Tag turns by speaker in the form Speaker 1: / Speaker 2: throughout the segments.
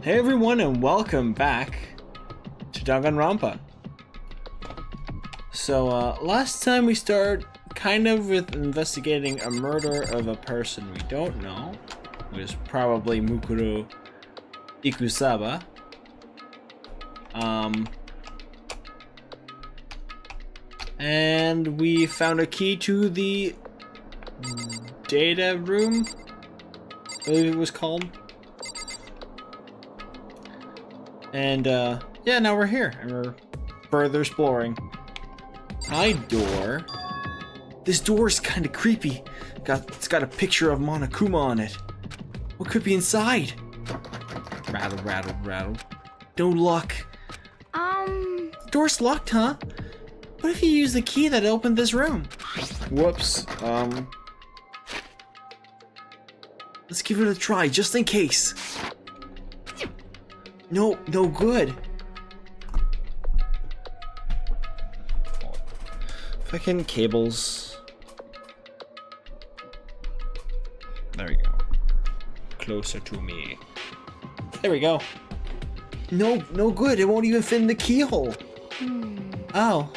Speaker 1: Hey everyone, and welcome back to Danganronpa. So, last time we started kind of with investigating a murder of a person we don't know. It was probably Mukuro Ikusaba. And we found a key to the data room, I believe it was called. And, yeah, now we're here, and we're further exploring. Hi, door. This door's kinda creepy. It's got a picture of Monokuma on it. What could be inside? Rattle, rattle, rattle. No luck. The door's locked, huh? What if you use the key that opened this room? Whoops, let's give it a try, just in case. No good. Fucking cables. There we go. Closer to me. There we go. No good. It won't even fit in the keyhole. Oh.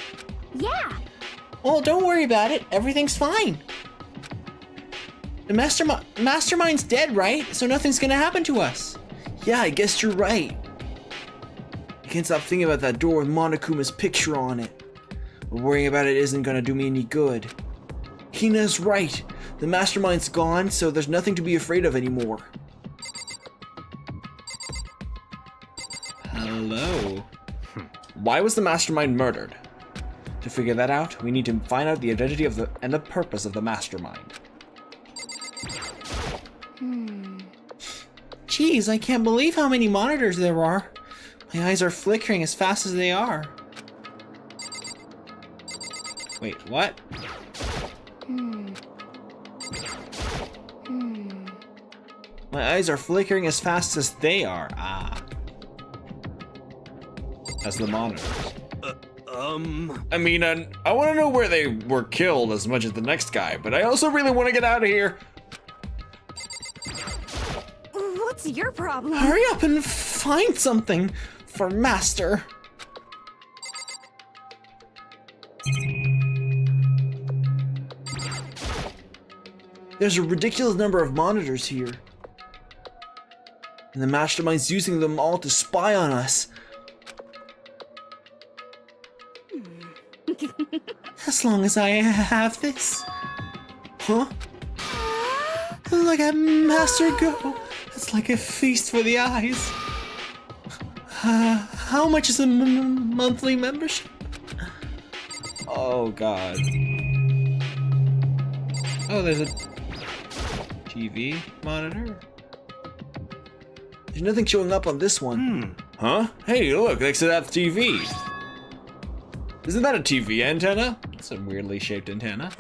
Speaker 2: Yeah.
Speaker 1: Well, don't worry about it. Everything's fine. The mastermind's dead, right? So nothing's gonna happen to us. Yeah, I guess you're right. I can't stop thinking about that door with Monokuma's picture on it. But worrying about it isn't gonna do me any good. Hina's right. The mastermind's gone, so there's nothing to be afraid of anymore. Hello. Why was the mastermind murdered? To figure that out, we need to find out the identity of and the purpose of the mastermind. Jeez, I can't believe how many monitors there are. My eyes are flickering as fast as they are. Wait, what? My eyes are flickering as fast as they are. Ah. As the monitors. I mean, I want to know where they were killed as much as the next guy, but I also really want to get out of here.
Speaker 2: What's your problem?
Speaker 1: Hurry up and find something for Master. There's a ridiculous number of monitors here. And the mastermind's using them all to spy on us. As long as I have this. Huh? Look at Master go. It's like a feast for the eyes. How much is a monthly membership? Oh god. Oh, there's a TV monitor. There's nothing showing up on this one. Huh? Hey, look, next to that TV. Isn't that a TV antenna? It's a weirdly shaped antenna.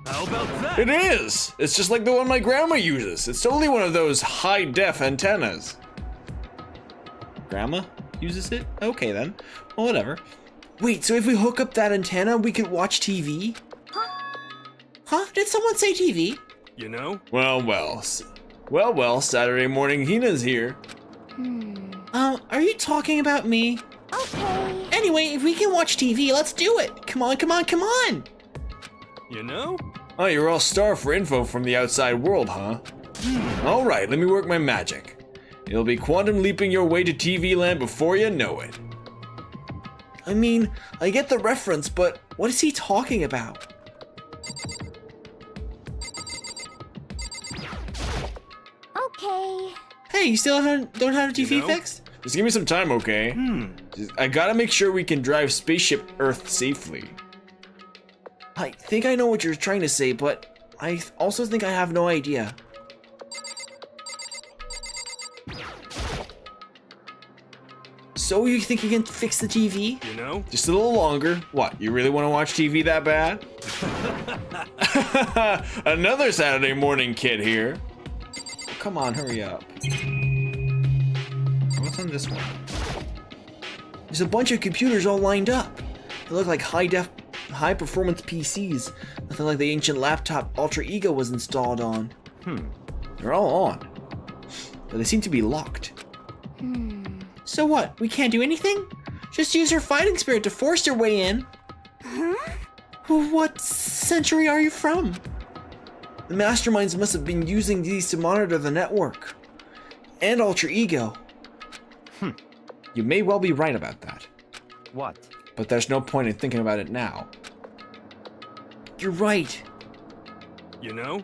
Speaker 3: How about that?
Speaker 1: It is! It's just like the one my grandma uses. It's totally one of those high-def antennas. Grandma uses it? Okay then. Well, whatever. Wait, so if we hook up that antenna, we could watch TV? Huh? Did someone say TV?
Speaker 3: You know?
Speaker 1: Well, Saturday morning Hina's here. Are you talking about me?
Speaker 2: Okay.
Speaker 1: Anyway, if we can watch TV, let's do it. Come on.
Speaker 3: You know?
Speaker 1: Oh, you're all starved for info from the outside world, huh? All right, let me work my magic. It'll be quantum leaping your way to TV land before you know it. I mean, I get the reference, but what is he talking about?
Speaker 2: Okay.
Speaker 1: Hey, you still don't have a TV
Speaker 3: You know?
Speaker 1: fixed? Just give me some time, okay? I gotta make sure we can drive spaceship Earth safely. I think I know what you're trying to say, but I also think I have no idea. So you think you can fix the TV?
Speaker 3: You know?
Speaker 1: Just a little longer. What, you really want to watch TV that bad? Another Saturday morning kid here. Come on, hurry up. What's on this one? There's a bunch of computers all lined up. They look like high-performance PCs. Nothing like the ancient laptop Ultra Ego was installed on. They're all on. But they seem to be locked. So what? We can't do anything? Just use your fighting spirit to force your way in.
Speaker 2: Huh?
Speaker 1: What century are you from? The masterminds must have been using these to monitor the network. And alter ego. You may well be right about that.
Speaker 3: What?
Speaker 1: But there's no point in thinking about it now. You're right.
Speaker 3: You know?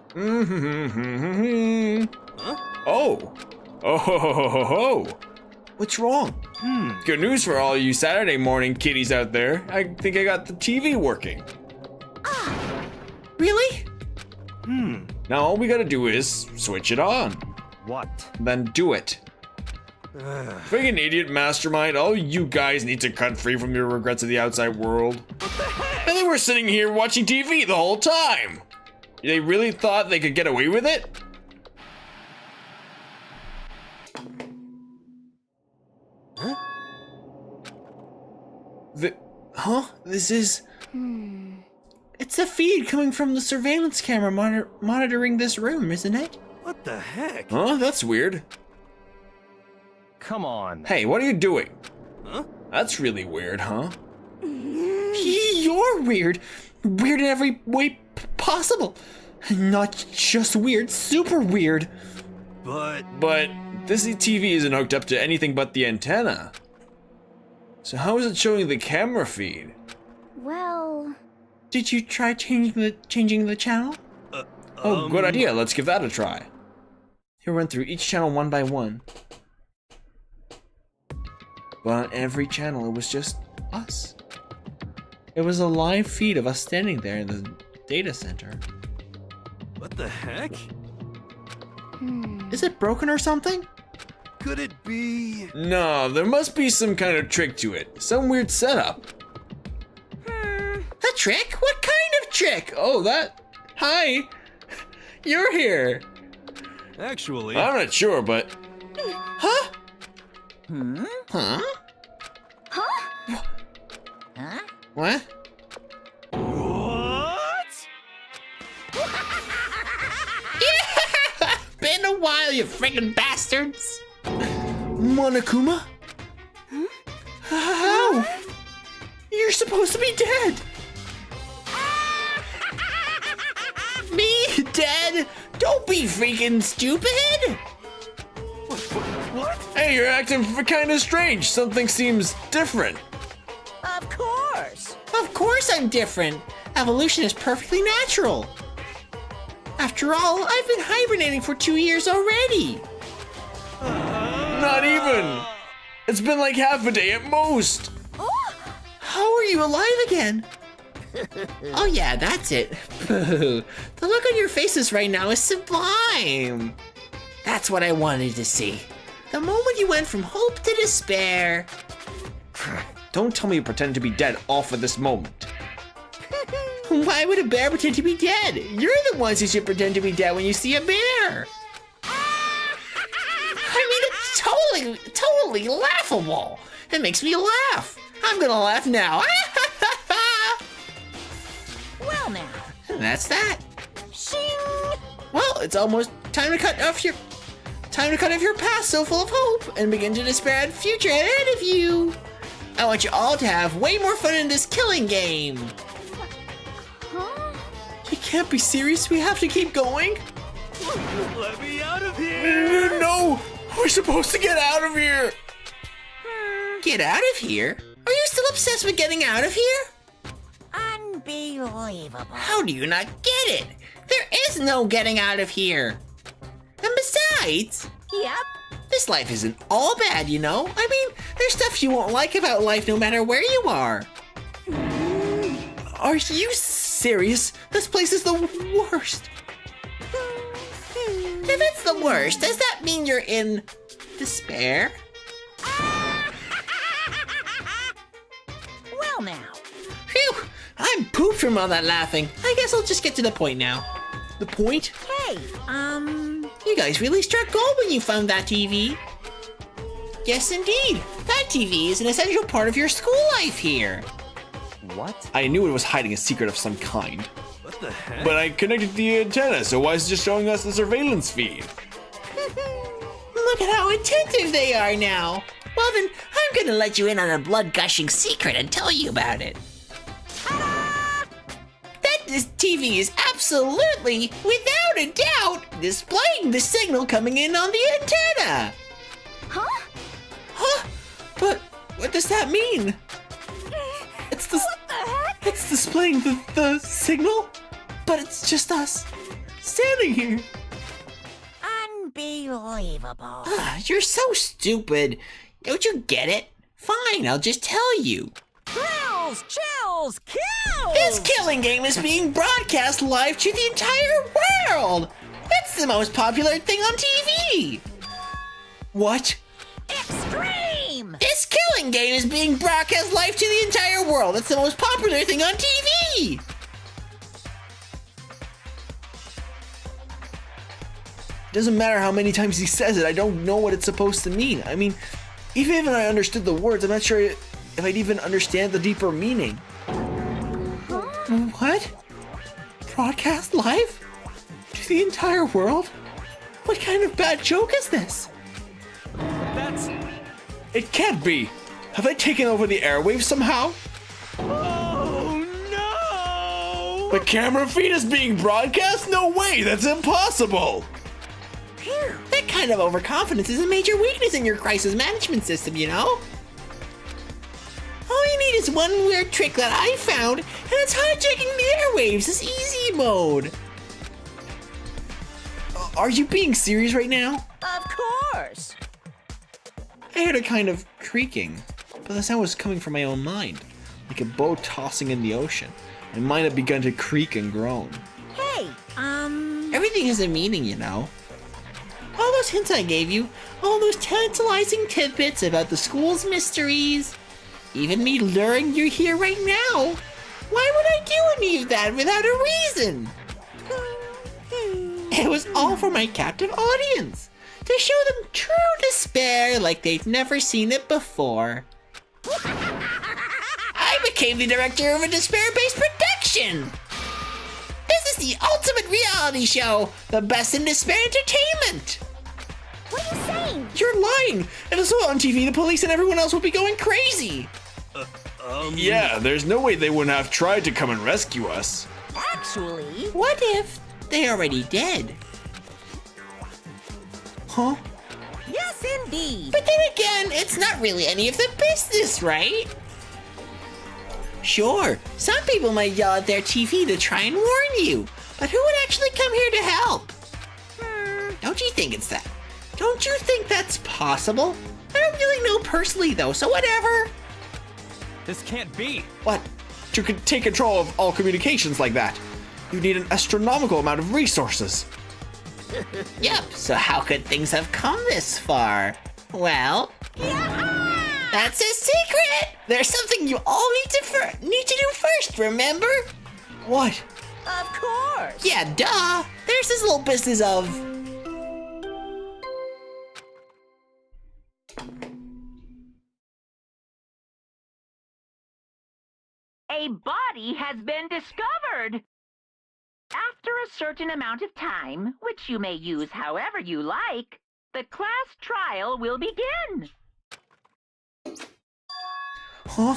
Speaker 1: Huh? Oh. Oh ho ho ho ho ho. What's wrong? Good news for all you Saturday morning kiddies out there. I think I got the TV working. Really? Now all we gotta do is switch it on.
Speaker 3: What?
Speaker 1: Then do it. Friggin' idiot mastermind, all you guys need to cut free from your regrets of the outside world. And they were sitting here watching TV the whole time. They really thought they could get away with it? This is... It's a feed coming from the surveillance camera monitoring this room, isn't it?
Speaker 3: What the heck?
Speaker 1: Huh? That's weird.
Speaker 3: Come on.
Speaker 1: Hey, what are you doing?
Speaker 3: Huh?
Speaker 1: That's really weird, huh? You're weird. Weird in every way possible. Not just weird, super weird.
Speaker 3: But
Speaker 1: this TV isn't hooked up to anything but the antenna. So how is it showing the camera feed?
Speaker 2: Well...
Speaker 1: Did you try changing the channel? Oh, good idea. Let's give that a try. He'll run through each channel one by one. But on every channel, it was just us. It was a live feed of us standing there in the data center.
Speaker 3: What the heck?
Speaker 1: Is it broken or something?
Speaker 3: Could it be?
Speaker 1: No, there must be some kind of trick to it. Some weird setup. A trick? What kind of trick? Oh, that... Hi. You're here.
Speaker 3: Actually...
Speaker 1: I'm not sure, but... Huh? Huh?
Speaker 2: Huh?
Speaker 1: What?
Speaker 3: What?
Speaker 1: Been a while, you friggin' bastards! Monokuma? How? You're supposed to be dead! Me? Dead? Don't be freaking stupid!
Speaker 3: What?
Speaker 1: Hey, you're acting kinda strange. Something seems different.
Speaker 2: Of course!
Speaker 1: Of course I'm different. Evolution is perfectly natural. After all, I've been hibernating for 2 years already. Not even. It's been like half a day at most. How are you alive again? Oh yeah, that's it. The look on your faces right now is sublime. That's what I wanted to see. The moment you went from hope to despair. Don't tell me you pretend to be dead all for this moment. Why would a bear pretend to be dead? You're the ones who should pretend to be dead when you see a bear. I mean, it's totally laughable. It makes me laugh. I'm gonna laugh now.
Speaker 2: Well now.
Speaker 1: And that's that.
Speaker 2: Shing!
Speaker 1: Well, it's almost time to cut off your past so full of hope and begin to despair at the future ahead of you. I want you all to have way more fun in this killing game.
Speaker 2: Huh?
Speaker 1: You can't be serious. We have to keep going.
Speaker 3: Let me out of here!
Speaker 1: No, we're supposed to get out of here. Get out of here? Are you still obsessed with getting out of here?
Speaker 2: Unbelievable.
Speaker 1: How do you not get it? There is no getting out of here. And besides,
Speaker 2: Yep.
Speaker 1: this life isn't all bad, you know? I mean, there's stuff you won't like about life no matter where you are. Are you serious? This place is the worst. If it's the worst, does that mean you're in despair?
Speaker 2: Well now.
Speaker 1: Phew, I'm pooped from all that laughing. I guess I'll just get to the point now. The point?
Speaker 2: Hey,
Speaker 1: You guys really struck gold when you found that TV. Yes, indeed. That TV is an essential part of your school life here.
Speaker 3: What?
Speaker 1: I knew it was hiding a secret of some kind.
Speaker 3: What the heck?
Speaker 1: But I connected the antenna, so why is it just showing us the surveillance feed? Look at how attentive they are now.
Speaker 4: Well then, I'm gonna let you in on a blood-gushing secret and tell you about it. That this TV is absolutely, without a doubt, displaying the signal coming in on the antenna.
Speaker 2: Huh?
Speaker 1: Huh? But what does that mean? It's the
Speaker 2: What the heck?
Speaker 1: it's displaying the signal, but it's just us standing here.
Speaker 2: Unbelievable.
Speaker 4: You're so stupid. Don't you get it? Fine, I'll just tell you.
Speaker 2: Thrills, chills, kills!
Speaker 4: This killing game is being broadcast live to the entire world. It's the most popular thing on TV.
Speaker 1: What?
Speaker 2: Extreme!
Speaker 4: This killing game is being broadcast live to the entire world. It's the most popular thing on TV.
Speaker 1: Doesn't matter how many times he says it, I don't know what it's supposed to mean. I mean, even if I understood the words, I'm not sure if I'd even understand the deeper meaning. What? Broadcast live? To the entire world? What kind of bad joke is this?
Speaker 3: That's...
Speaker 1: It can't be! Have I taken over the airwaves somehow?
Speaker 3: Oh, no!
Speaker 1: The camera feed is being broadcast? No way, that's impossible!
Speaker 2: Phew.
Speaker 4: That kind of overconfidence is a major weakness in your crisis management system, you know? All you need is one weird trick that I found, and it's hijacking the airwaves. It's easy mode.
Speaker 1: Are you being serious right now?
Speaker 2: Of course.
Speaker 1: I heard a kind of creaking, but the sound was coming from my own mind, like a boat tossing in the ocean. My mind had begun to creak and groan.
Speaker 2: Hey,
Speaker 4: Everything has a meaning, you know. All those hints I gave you, all those tantalizing tidbits about the school's mysteries, even me luring you here right now. Why would I do any of that without a reason? It was all for my captive audience, to show them true despair like they've never seen it before. I became the director of a despair-based production. This is the ultimate reality show, the best in despair entertainment.
Speaker 2: what are you saying?
Speaker 1: You're lying! If this was on TV, the police and everyone else would be going crazy! Yeah, there's no way they wouldn't have tried to come and rescue us.
Speaker 2: Actually,
Speaker 4: What if they already dead?
Speaker 1: Huh?
Speaker 2: yes indeed.
Speaker 4: But then again, it's not really any of the business, right? Sure, some people might yell at their TV to try and warn you, but who would actually come here to help? Don't you think it's that? Don't you think that's possible? I don't really know personally though, so whatever.
Speaker 3: This can't be.
Speaker 1: What? You could take control of all communications like that. You need an astronomical amount of resources.
Speaker 4: Yep, so how could things have come this far? Well, that's a secret! There's something you all need to do first, remember?
Speaker 1: What?
Speaker 2: Of course.
Speaker 4: Yeah, duh! There's this little business of...
Speaker 5: A body has been discovered. After a certain amount of time, which you may use however you like, the class trial will begin.
Speaker 1: Huh?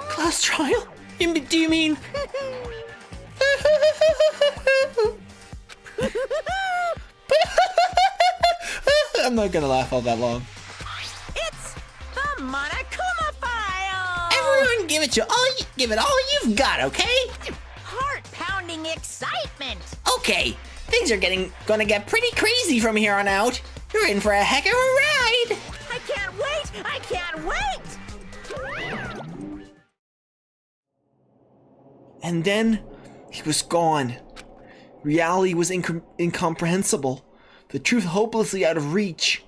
Speaker 1: Class trial? Do you mean... I'm not gonna laugh all that long.
Speaker 2: It's the Monokuma file.
Speaker 4: Everyone give it all you've got, okay?
Speaker 2: Heart-pounding excitement.
Speaker 4: Okay, things are gonna get pretty crazy from here on out. You're in for a heck of a ride!
Speaker 2: I can't wait. I can't wait.
Speaker 1: And then he was gone. Reality was incomprehensible. The truth hopelessly out of reach.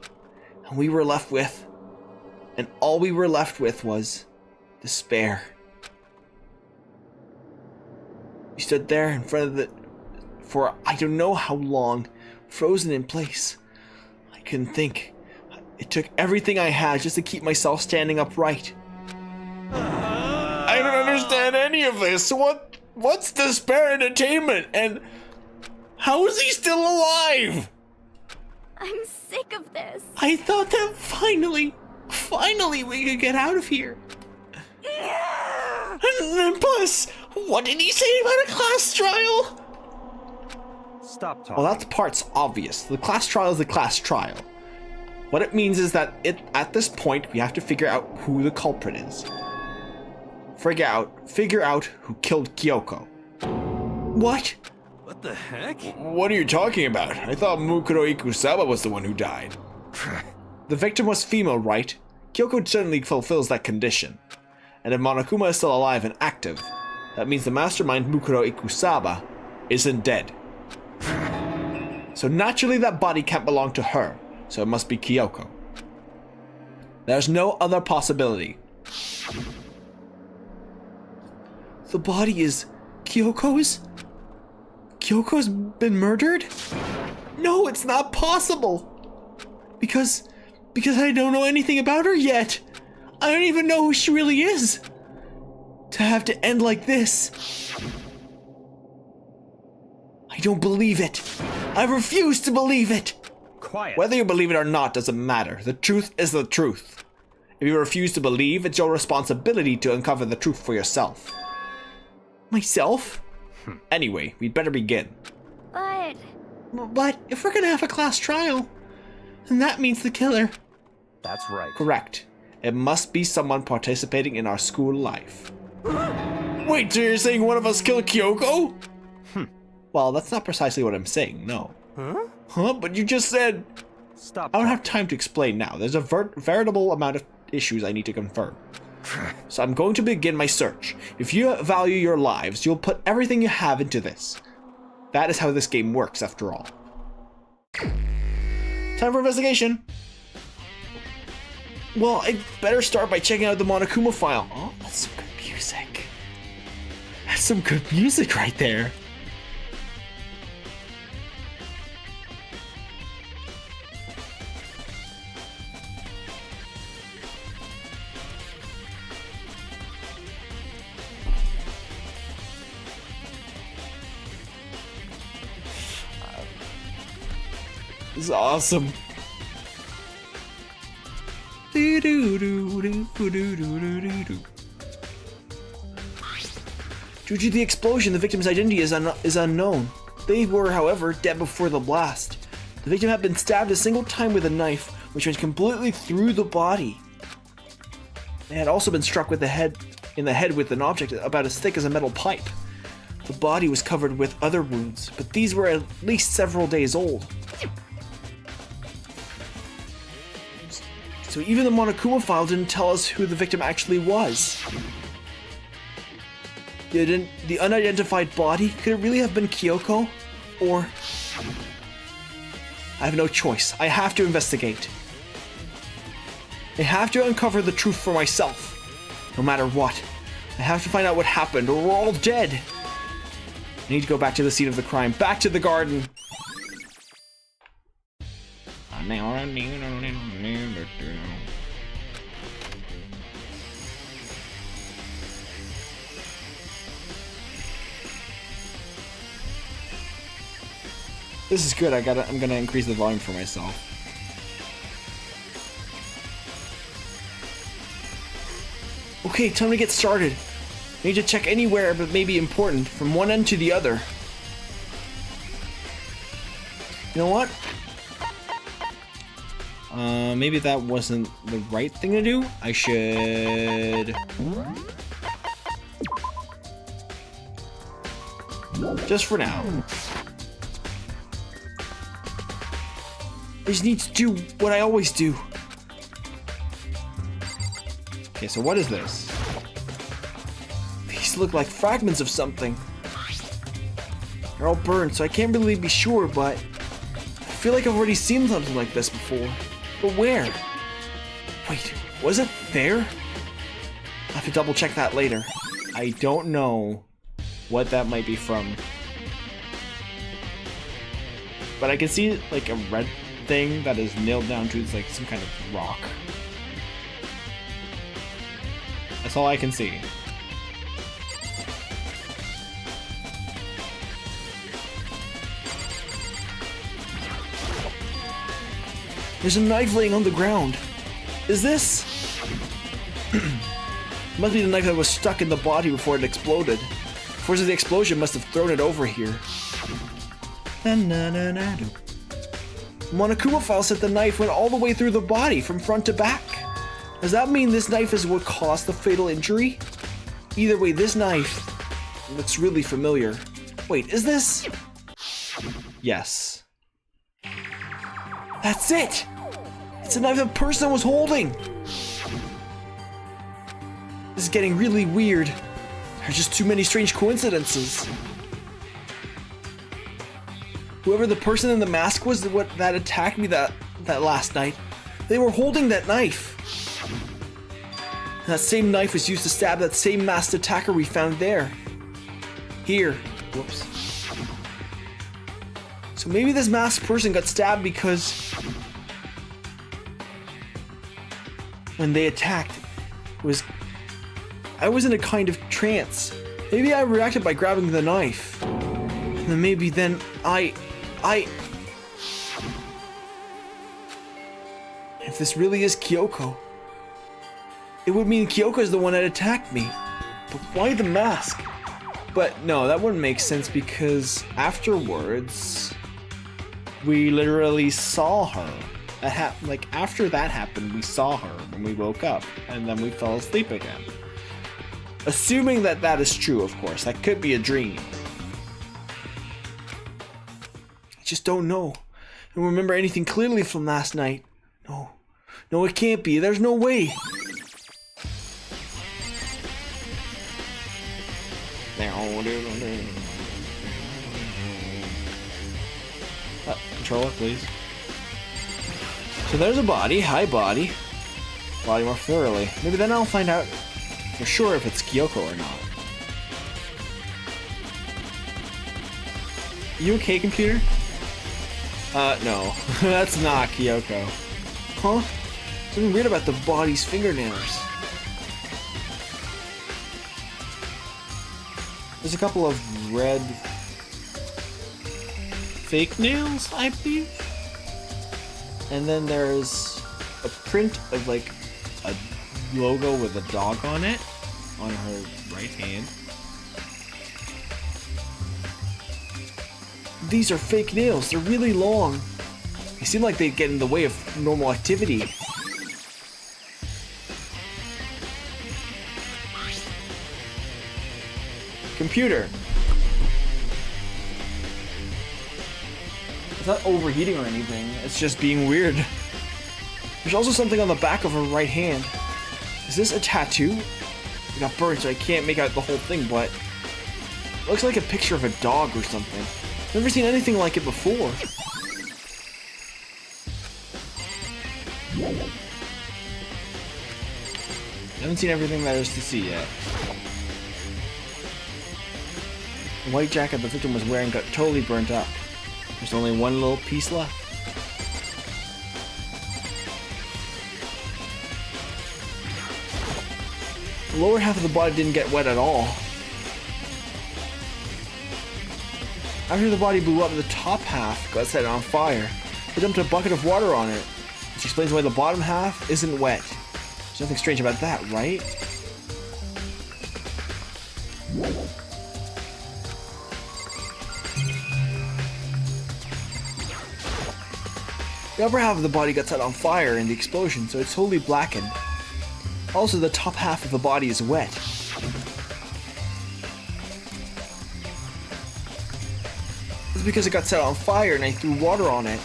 Speaker 1: And all we were left with was despair. We stood there in front of for I don't know how long, frozen in place. I couldn't think. It took everything I had just to keep myself standing upright. I don't understand any of this. What's despair entertainment? And how is he still alive?
Speaker 6: I'm sick of this.
Speaker 4: I thought that finally we could get out of here. And plus, what did he say about a class trial?
Speaker 3: Stop talking.
Speaker 1: Well, that part's obvious. The class trial is the class trial. What it means is that at this point, we have to figure out who the culprit is. Figure out who killed Kyoko. What?
Speaker 3: What the heck?
Speaker 1: What are you talking about? I thought Mukuro Ikusaba was the one who died. The victim was female, right? Kyoko certainly fulfills that condition. And if Monokuma is still alive and active, that means the mastermind Mukuro Ikusaba isn't dead. So naturally that body can't belong to her, so it must be Kyoko. There's no other possibility. The body is Kyoko's? Kyoko's been murdered? No, it's not possible. Because I don't know anything about her yet. I don't even know who she really is. To have to end like this. I don't believe it. I refuse to believe it.
Speaker 3: Quiet.
Speaker 1: Whether you believe it or not doesn't matter. The truth is the truth. If you refuse to believe, it's your responsibility to uncover the truth for yourself. Myself? Anyway, we'd better begin.
Speaker 6: But
Speaker 4: if we're gonna have a class trial, then that means the killer.
Speaker 3: That's right.
Speaker 1: Correct. It must be someone participating in our school life. Wait, so you're saying one of us killed Kyoko? Well, that's not precisely what I'm saying, no. Huh? But you just said...
Speaker 3: Stop.
Speaker 1: I don't have time to explain now. There's a veritable amount of issues I need to confirm. So I'm going to begin my search. If you value your lives, you'll put everything you have into this. That is how this game works, after all. Time for investigation. Well, I better start by checking out the Monokuma file. Oh, that's some good music. That's some good music right there. This is awesome. Due to the explosion, the victim's identity is unknown. They were, however, dead before the blast. The victim had been stabbed a single time with a knife, which went completely through the body. They had also been struck in the head with an object about as thick as a metal pipe. The body was covered with other wounds, but these were at least several days old. So even the Monokuma file didn't tell us who the victim actually was. The unidentified body, could it really have been Kyoko? Or... I have no choice. I have to investigate. I have to uncover the truth for myself. No matter what. I have to find out what happened, or we're all dead. I need to go back to the scene of the crime. Back to the garden. This is good. I'm gonna increase the volume for myself. Okay, time to get started. I need to check anywhere but maybe important, from one end to the other. You know what? Maybe that wasn't the right thing to do. I should... Just for now. I just need to do what I always do. Okay, so what is this? These look like fragments of something. They're all burned, so I can't really be sure, but I feel like I've already seen something like this before. But where? Wait, was it there? I'll have to double check that later. I don't know what that might be from. But I can see like a red thing that is nailed down to like some kind of rock. That's all I can see. There's a knife laying on the ground. Is this? Must be the knife that was stuck in the body before it exploded. Force of the explosion must have thrown it over here. Monokuma file said the knife went all the way through the body from front to back. Does that mean this knife is what caused the fatal injury? Either way, this knife looks really familiar. Wait, is this? Yes. That's it! It's a knife the person was holding! This is getting really weird. There's just too many strange coincidences. Whoever the person in the mask was that attacked me that last night, they were holding that knife. And that same knife was used to stab that same masked attacker we found there. Here. Whoops. So maybe this masked person got stabbed because when they attacked, I was in a kind of trance. Maybe I reacted by grabbing the knife. And then maybe then if this really is Kyoko, it would mean Kyoko is the one that attacked me. But why the mask? But no, that wouldn't make sense because afterwards, we literally saw her. After that happened, we saw her when we woke up, and then we fell asleep again. Assuming that that is true, of course. That could be a dream. I just don't know. I don't remember anything clearly from last night. No. No, it can't be. There's no way. Controller, please. So there's a body. Hi, body. Body more thoroughly. Maybe then I'll find out for sure if it's Kyoko or not. You okay, computer? No. That's not Kyoko. Huh? Something weird about the body's fingernails. There's a couple of red fake nails, I believe. And then there's a print of like a logo with a dog on it on her right hand. These are fake nails. They're really long. They seem like they get in the way of normal activity. Computer. It's not overheating or anything. It's just being weird. There's also something on the back of her right hand. Is this a tattoo? It got burned, so I can't make out the whole thing, but it looks like a picture of a dog or something. Never seen anything like it before. Haven't seen everything there is to see yet. The white jacket the victim was wearing got totally burnt up. There's only one little piece left. The lower half of the body didn't get wet at all. After the body blew up, the top half got set on fire. They dumped a bucket of water on it, which explains why the bottom half isn't wet. There's nothing strange about that, right? The upper half of the body got set on fire in the explosion, so it's totally blackened. Also, the top half of the body is wet. It's because it got set on fire and I threw water on it.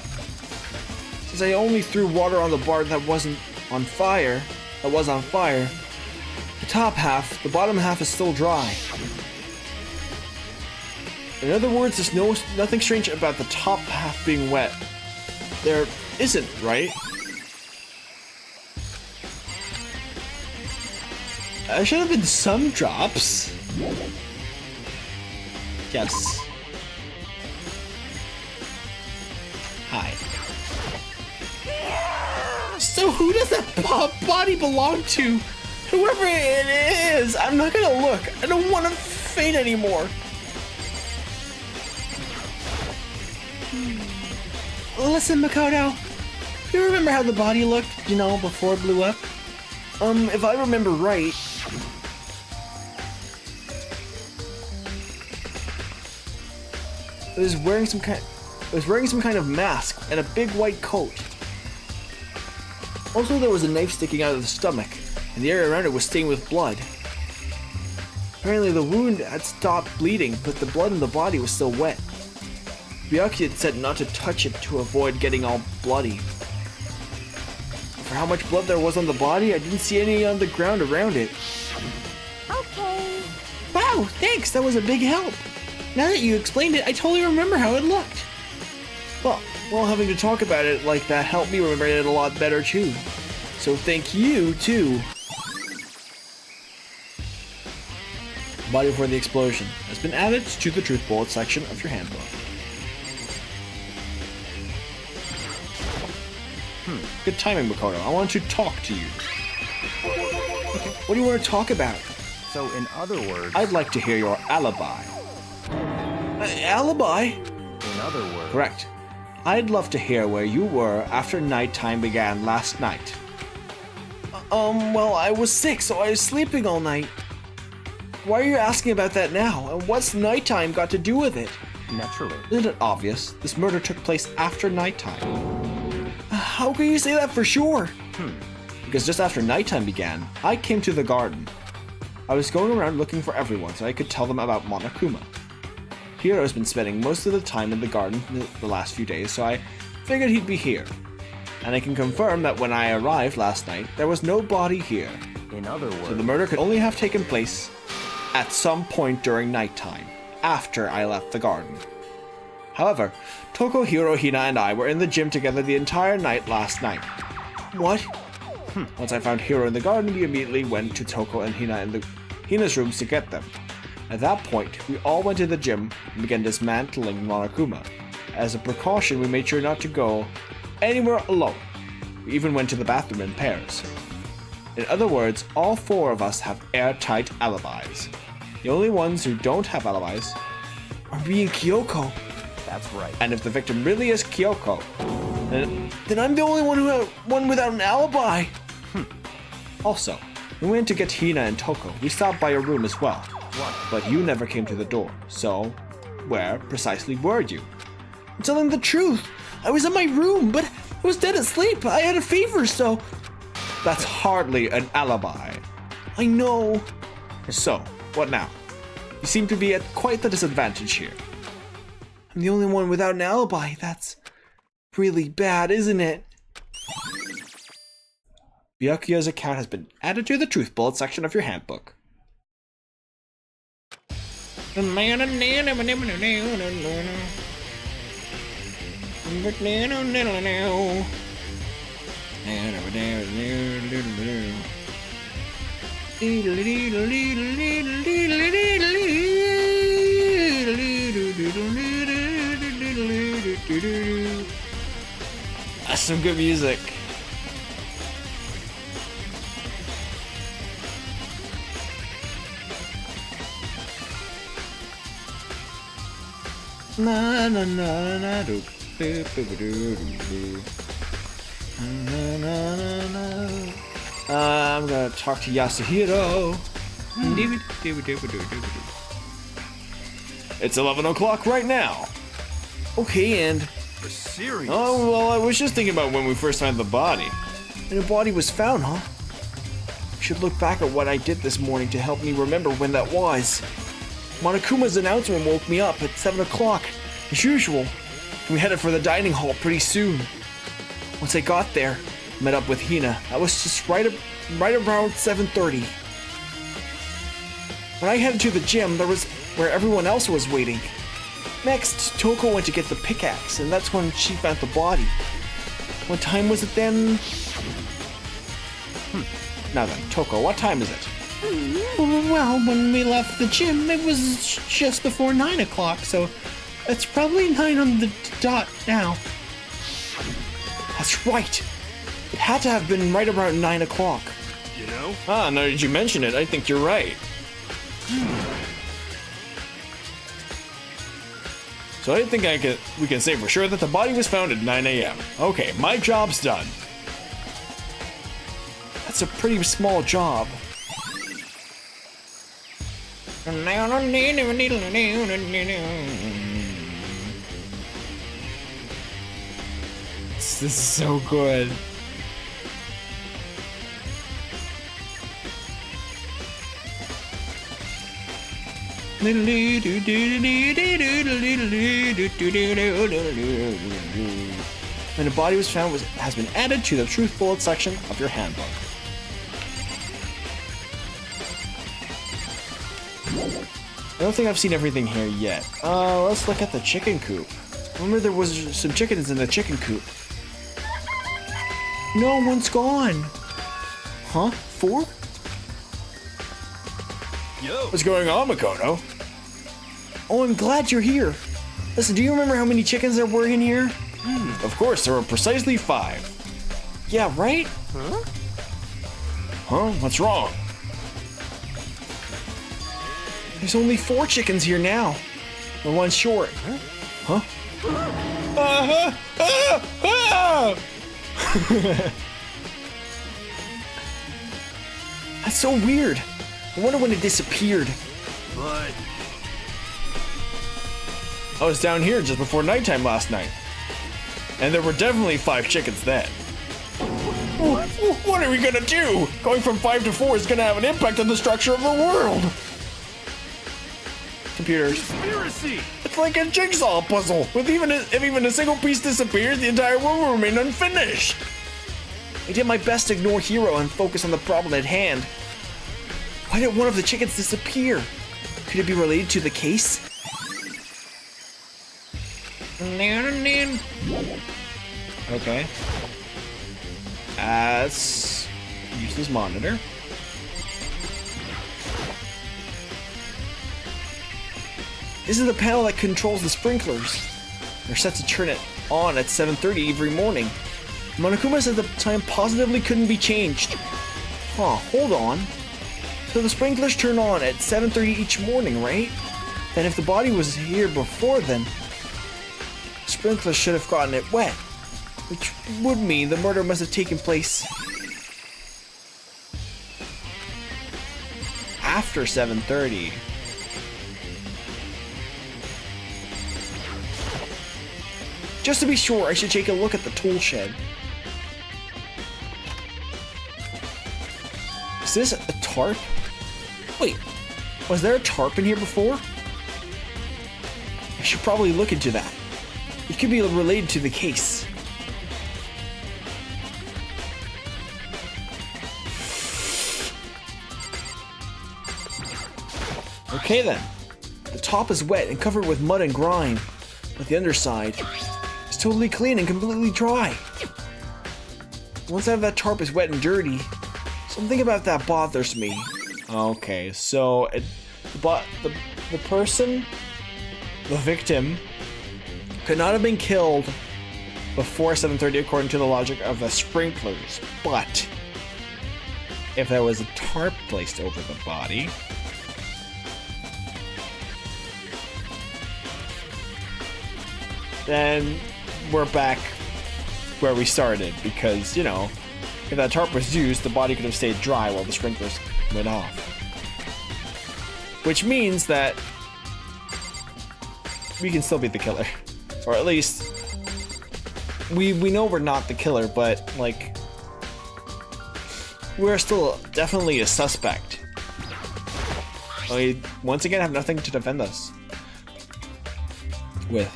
Speaker 1: Since I only threw water on the part that wasn't on fire, the top half, the bottom half is still dry. In other words, there's nothing strange about the top half being wet. There isn't, right? There should have been some drops. Yes. Hi. So who does that body belong to? Whoever it is, I'm not gonna look. I don't want to faint anymore. Listen, Makoto.
Speaker 4: You remember how the body looked, you know, before it blew up?
Speaker 1: If I remember right, it was wearing some kind of mask and a big white coat. Also, there was a knife sticking out of the stomach, and the area around it was stained with blood. Apparently, the wound had stopped bleeding, but the blood in the body was still wet. Byakuya had said not to touch it to avoid getting all bloody. For how much blood there was on the body, I didn't see any on the ground around it.
Speaker 6: Okay.
Speaker 4: Wow, thanks, that was a big help. Now that you explained it, I totally remember how it looked.
Speaker 1: Well, having to talk about it like that helped me remember it a lot better too. So thank you too. Body before the explosion has been added to the truth bullet section of your handbook. Good timing, Makoto. I want to talk to you. Okay. What do you want to talk about?
Speaker 3: So, in other words...
Speaker 1: I'd like to hear your alibi. Alibi?
Speaker 3: In other words...
Speaker 1: Correct. I'd love to hear where you were after nighttime began last night. Well, I was sick, so I was sleeping all night. Why are you asking about that now? And what's nighttime got to do with it?
Speaker 3: Naturally.
Speaker 1: Isn't it obvious? This murder took place after nighttime. How can you say that for sure? Because just after nighttime began, I came to the garden. I was going around looking for everyone so I could tell them about Monokuma. Hiro's been spending most of the time in the garden the last few days, so I figured he'd be here. And I can confirm that when I arrived last night, there was no body here.
Speaker 3: In other words...
Speaker 1: So the murder could only have taken place at some point during nighttime, after I left the garden. However, Toko, Hiro, Hina, and I were in the gym together the entire night last night. What? Once I found Hiro in the garden, we immediately went to Toko and Hina in Hina's rooms to get them. At that point, we all went to the gym and began dismantling Monokuma. As a precaution, we made sure not to go anywhere alone. We even went to the bathroom in pairs. In other words, all four of us have airtight alibis. The only ones who don't have alibis are me and Kyoko.
Speaker 3: That's right.
Speaker 1: And if the victim really is Kyoko, then I'm the only one without an alibi. Also, when we went to get Hina and Toko, we stopped by your room as well.
Speaker 3: What?
Speaker 1: But you never came to the door. So, where precisely were you? I'm telling the truth. I was in my room, but I was dead asleep. I had a fever, so... That's hardly an alibi. I know. So, what now? You seem to be at quite the disadvantage here. I'm the only one without an alibi. That's really bad, isn't it? Byakuya's account has been added to the truth bullet section of your handbook. That's some good music. Na na na na do do do do do. Na na na na. I'm gonna talk to Yasuhiro. It's 11 o'clock right now. Okay, and...
Speaker 3: You're serious?
Speaker 1: Oh, well, I was just thinking about when we first found the body. And the body was found, huh? I should look back at what I did this morning to help me remember when that was. Monokuma's announcement woke me up at 7 o'clock, as usual. We headed for the dining hall pretty soon. Once I got there, I met up with Hina. That was just right around 7:30. When I headed to the gym, there was where everyone else was waiting. Next, Toko went to get the pickaxe, and that's when she found the body. What time was it then? Now then, Toko, what time is it?
Speaker 4: Well, when we left the gym, it was just before 9 o'clock, so it's probably 9 on the dot now.
Speaker 1: That's right. It had to have been right around 9 o'clock.
Speaker 3: You know?
Speaker 1: Ah, now that you mention it, I think you're right. So I think we can say for sure that the body was found at 9 a.m. Okay, my job's done. That's a pretty small job. This is so good. When a body was found, has been added to the truth bullet section of your handbook. I don't think I've seen everything here yet. Let's look at the chicken coop. Remember there was some chickens in the chicken coop. No one's gone. Huh? 4?
Speaker 3: Yo.
Speaker 1: What's going on, Makoto? Oh, I'm glad you're here. Listen, do you remember how many chickens there were in here? Of course, there were precisely 5. Yeah, right?
Speaker 3: Huh?
Speaker 1: Huh? What's wrong? There's only 4 chickens here now. We're 1 short. Huh? That's so weird. I wonder when it disappeared.
Speaker 3: But
Speaker 1: I was down here just before nighttime last night. And there were definitely 5 chickens then. What are we gonna do? Going from 5 to 4 is gonna have an impact on the structure of the world. Computers.
Speaker 3: conspiracy!
Speaker 1: It's like a jigsaw puzzle. If even a single piece disappears, the entire world will remain unfinished. I did my best to ignore Hero and focus on the problem at hand. Why did one of the chickens disappear? Could it be related to the case? Okay. Let's use this monitor. This is the panel that controls the sprinklers. They're set to turn it on at 7:30 every morning. Monokuma said the time positively couldn't be changed. Huh, hold on. So the sprinklers turn on at 7:30 each morning, right? Then if the body was here before then, sprinklers should have gotten it wet. Which would mean the murder must have taken place after 7:30. Just to be sure, I should take a look at the tool shed. Is this a tarp? Wait, was there a tarp in here before? I should probably look into that. It could be related to the case. Okay then. The top is wet and covered with mud and grime, but the underside is totally clean and completely dry. One side of that tarp is wet and dirty. Something about that bothers me. Okay, so the person, the victim, could not have been killed before 7:30 according to the logic of the sprinklers. But if there was a tarp placed over the body, then we're back where we started, because, you know, if that tarp was used, the body could have stayed dry while the sprinklers went off. Which means that we can still be the killer. Or at least, we know we're not the killer, but, like, we're still definitely a suspect. I, once again, have nothing to defend us with.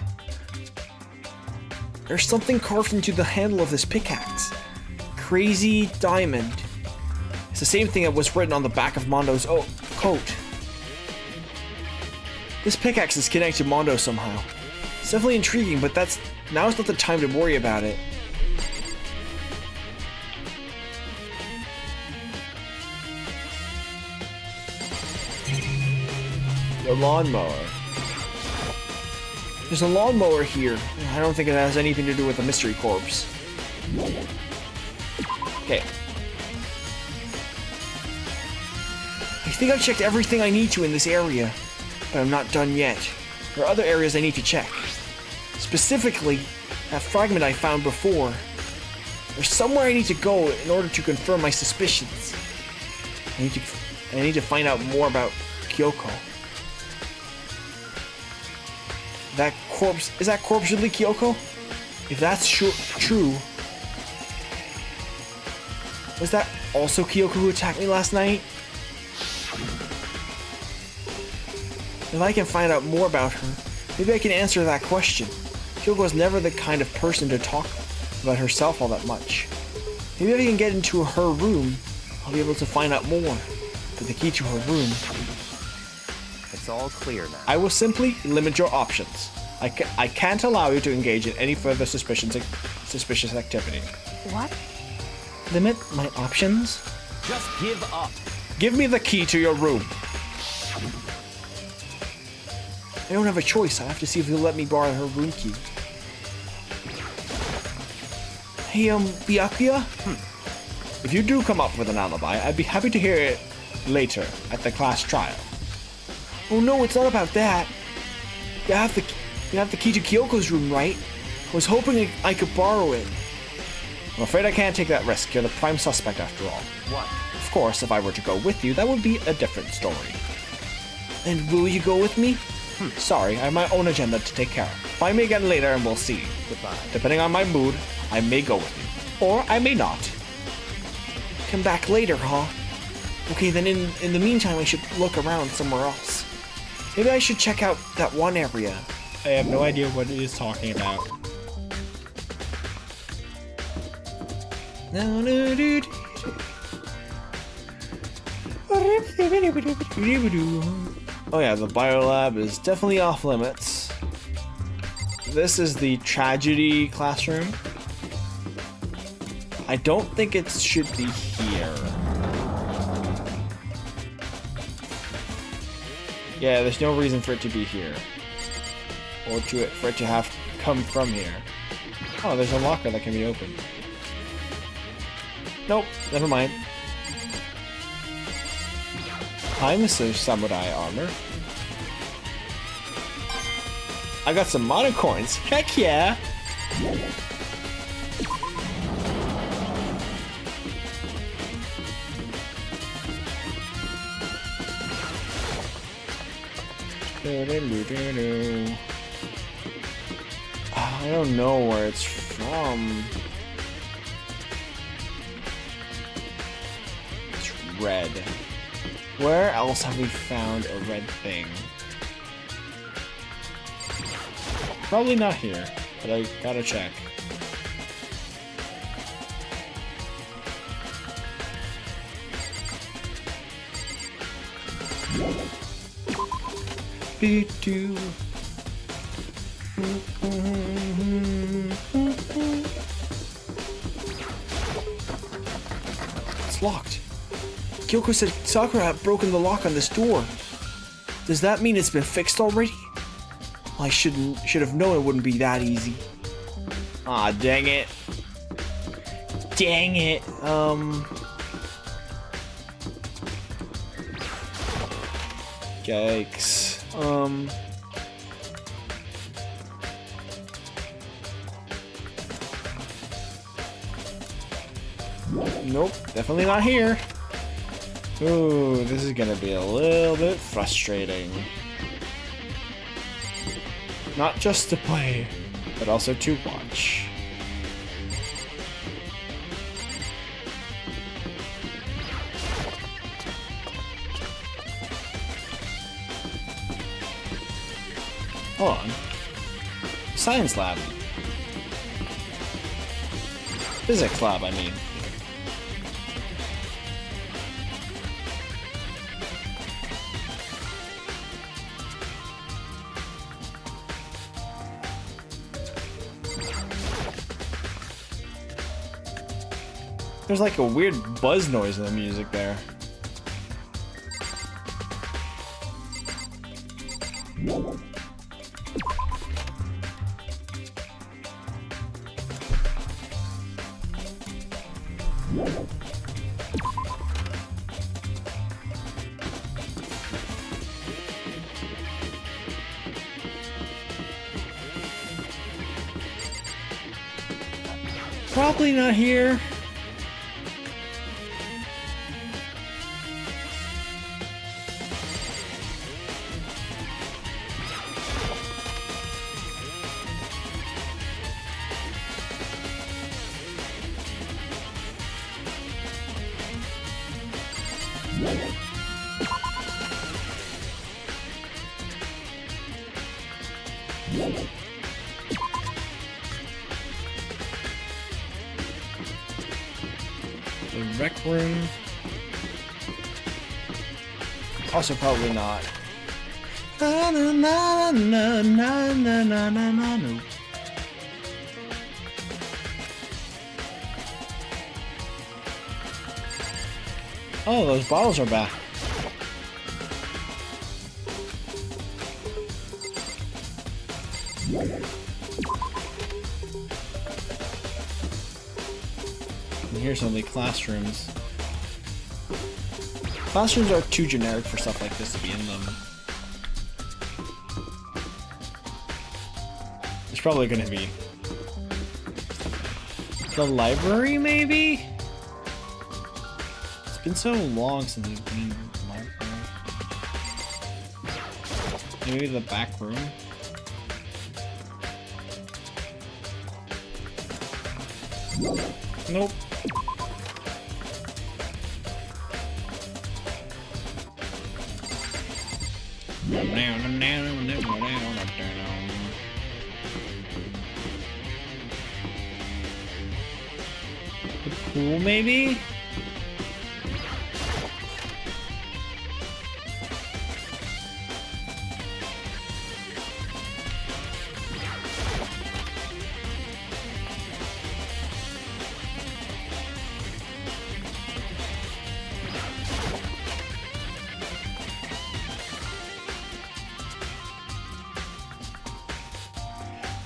Speaker 1: There's something carved into the handle of this pickaxe. Crazy diamond. It's the same thing that was written on the back of Mondo's coat. This pickaxe is connected to Mondo somehow. It's definitely intriguing, but now's not the time to worry about it. The lawnmower. There's a lawnmower here. I don't think it has anything to do with the mystery corpse. Okay. I think I've checked everything I need to in this area, but I'm not done yet. There are other areas I need to check. Specifically, that fragment I found before. There's somewhere I need to go in order to confirm my suspicions. I need to find out more about Kyoko. Is that corpse really Kyoko? If that's true, was that also Kyoko who attacked me last night? If I can find out more about her, maybe I can answer that question. Kyoko was never the kind of person to talk about herself all that much. Maybe if I can get into her room, I'll be able to find out more. But the key to her room...
Speaker 7: It's all clear now.
Speaker 1: I will simply limit your options. I can't allow you to engage in any further suspicious activity.
Speaker 6: What?
Speaker 1: Limit my options?
Speaker 3: Just give up.
Speaker 1: Give me the key to your room. I don't have a choice. I have to see if you'll let me borrow her room key. Hey, Byakuya? If you do come up with an alibi, I'd be happy to hear it later at the class trial. Oh no, it's not about that. You have the key to Kyoko's room, right? I was hoping I could borrow it. I'm afraid I can't take that risk. You're the prime suspect after all.
Speaker 3: What?
Speaker 1: Of course, if I were to go with you, that would be a different story. And will you go with me? Sorry, I have my own agenda to take care of. Find me again later and we'll see.
Speaker 3: Goodbye.
Speaker 1: Depending on my mood, I may go with you. Or I may not. Come back later, huh? Okay, then in the meantime, I should look around somewhere else. Maybe I should check out that one area. I have no idea what it is talking about. Oh yeah, the biolab is definitely off limits. This is the tragedy classroom. I don't think it should be here. Yeah, there's no reason for it to be here. Or for it to have come from here. Oh, there's a locker that can be opened. Nope, never mind. Hi, Mr. Samurai Armor. I got some mono coins. Heck yeah! I don't know where it's from. It's red. Where else have we found a red thing? Probably not here, but I gotta check. B2. It's locked. Kyoko said Sakura had broken the lock on this door. Does that mean it's been fixed already? I should have known it wouldn't be that easy. Ah, dang it. Dang it. Yikes. Nope, definitely not here. Ooh, this is gonna be a little bit frustrating. Not just to play, but also to watch. Hold on. Science lab. Physics lab, I mean. There's like a weird buzz noise in the music there. Probably not here. The rec room. Also, probably not. Na, na, na, na, na, na, na, na, na, no. Oh, those bottles are back. And here's only classrooms. Classrooms are too generic for stuff like this to be in them. There's probably gonna be the library, maybe? It's been so long since I've been in the library. Maybe the back room? Nope. The pool, maybe?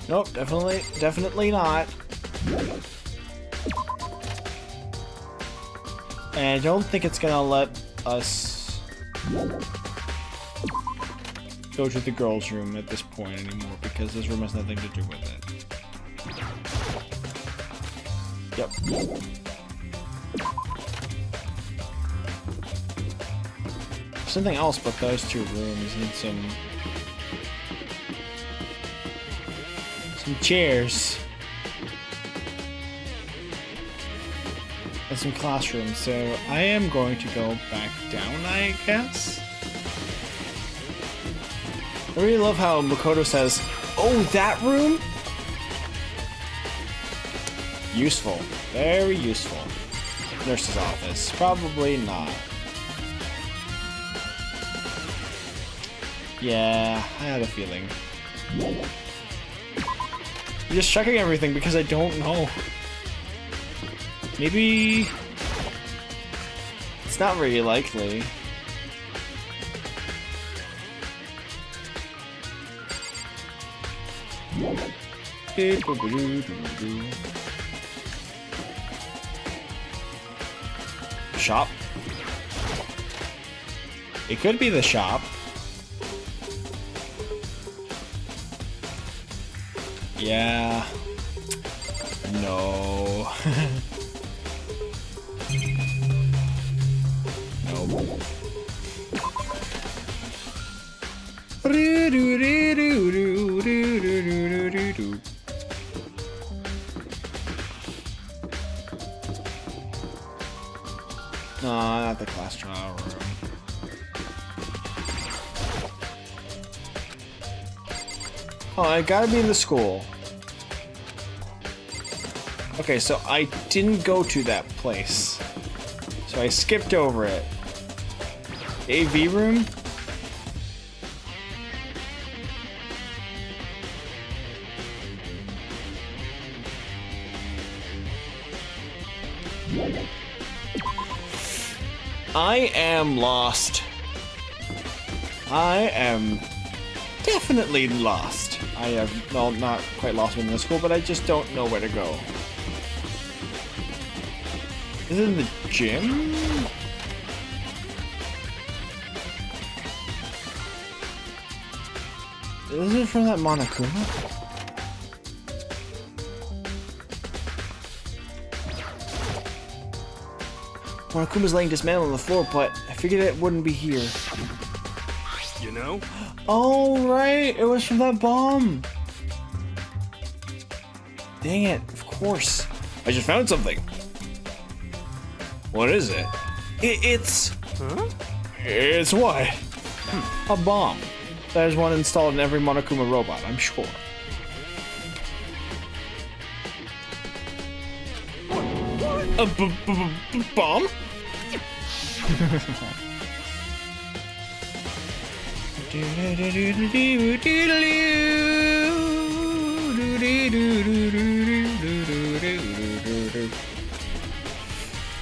Speaker 1: Nope, definitely not. And I don't think it's gonna let us go to the girls' room at this point anymore because this room has nothing to do with it. Yep. Something else but those two rooms and some chairs and some classrooms, so I am going to go back down, I guess. I really love how Makoto says, "Oh, that room?" Useful. Very useful. Nurse's office. Probably not. Yeah, I had a feeling. I'm just checking everything because I don't know. Maybe it's not very likely. Shop. It could be the shop. Yeah. No. Nope. No, not the class trial room. Oh, I gotta be in the school. Okay, so I didn't go to that place. So I skipped over it. AV room? I am lost. I am definitely lost. I have, well, not quite lost within the school, but I just don't know where to go. Is it in the gym? Is it from that Monokuma? Monokuma's laying dismantled on the floor, but I figured it wouldn't be here.
Speaker 3: You know?
Speaker 1: Oh, right! It was from that bomb! Dang it, of course. I just found something. What is it? It's...
Speaker 3: Huh?
Speaker 1: It's what? A bomb. There's one installed in every Monokuma robot, I'm sure. A bomb?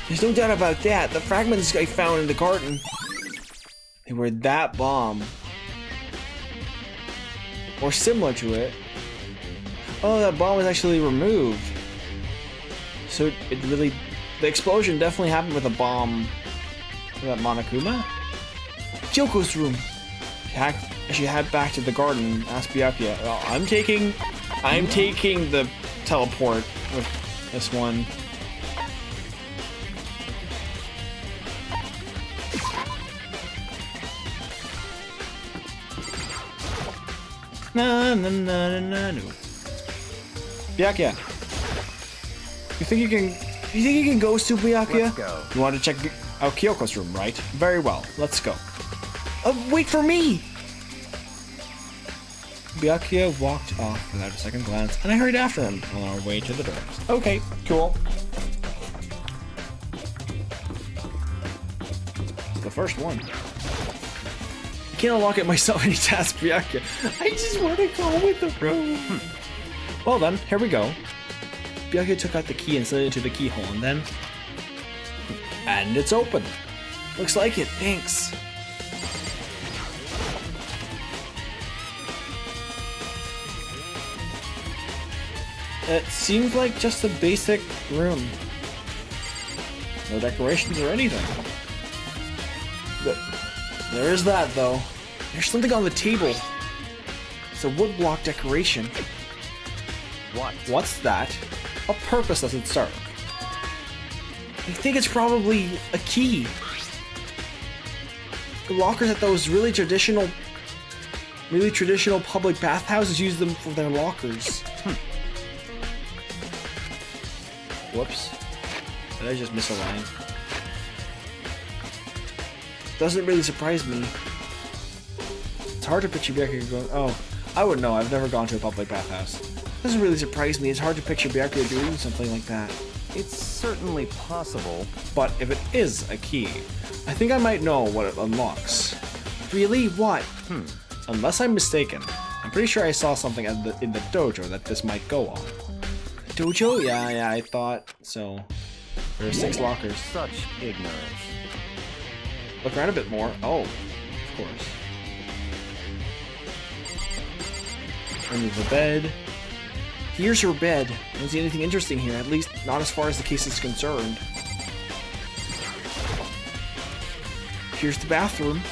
Speaker 1: There's no doubt about that. The fragments I found in the garden, they were that bomb. Or similar to it. Oh, that bomb was actually removed. So it really... The explosion definitely happened with a bomb. That Monokuma? Kyoko's room. She head back to the garden and asked Byakuya. Oh, I'm taking the teleport with this one. Na na na na na. Byakuya. You think you can go, Super Byakuya?
Speaker 7: Let's go.
Speaker 1: You want to check out Kyoko's room, right? Very well. Let's go. Wait for me! Byakuya walked off without a second glance, and I hurried after him on our way to the doors. Okay, cool. It's the first one. I can't unlock it myself any task, Byakuya. I just want to go with the room. Well then, here we go. Byakuya took out the key and slid it into the keyhole, and then... And it's open. Looks like it, thanks. It seems like just a basic room. No decorations or anything. But there is that, though. There's something on the table. It's a woodblock decoration.
Speaker 7: What?
Speaker 1: What's that? What purpose does it serve? I think it's probably a key. The lockers at those really traditional public bathhouses use them for their lockers. Whoops. Did I just miss a line? Doesn't really surprise me. It's hard to picture Byakuya going, oh, I wouldn't know, I've never gone to a public bathhouse. Doesn't really surprise me, it's hard to picture Byakuya doing something like that.
Speaker 7: It's certainly possible.
Speaker 1: But if it is a key, I think I might know what it unlocks. Really? What? Unless I'm mistaken, I'm pretty sure I saw something in the dojo that this might go on. Dojo? Yeah, I thought so. There are 6 lockers.
Speaker 7: Such ignorance.
Speaker 1: Look around a bit more. Oh, of course. Under the bed. Here's her bed. I don't see anything interesting here, at least not as far as the case is concerned. Here's the bathroom.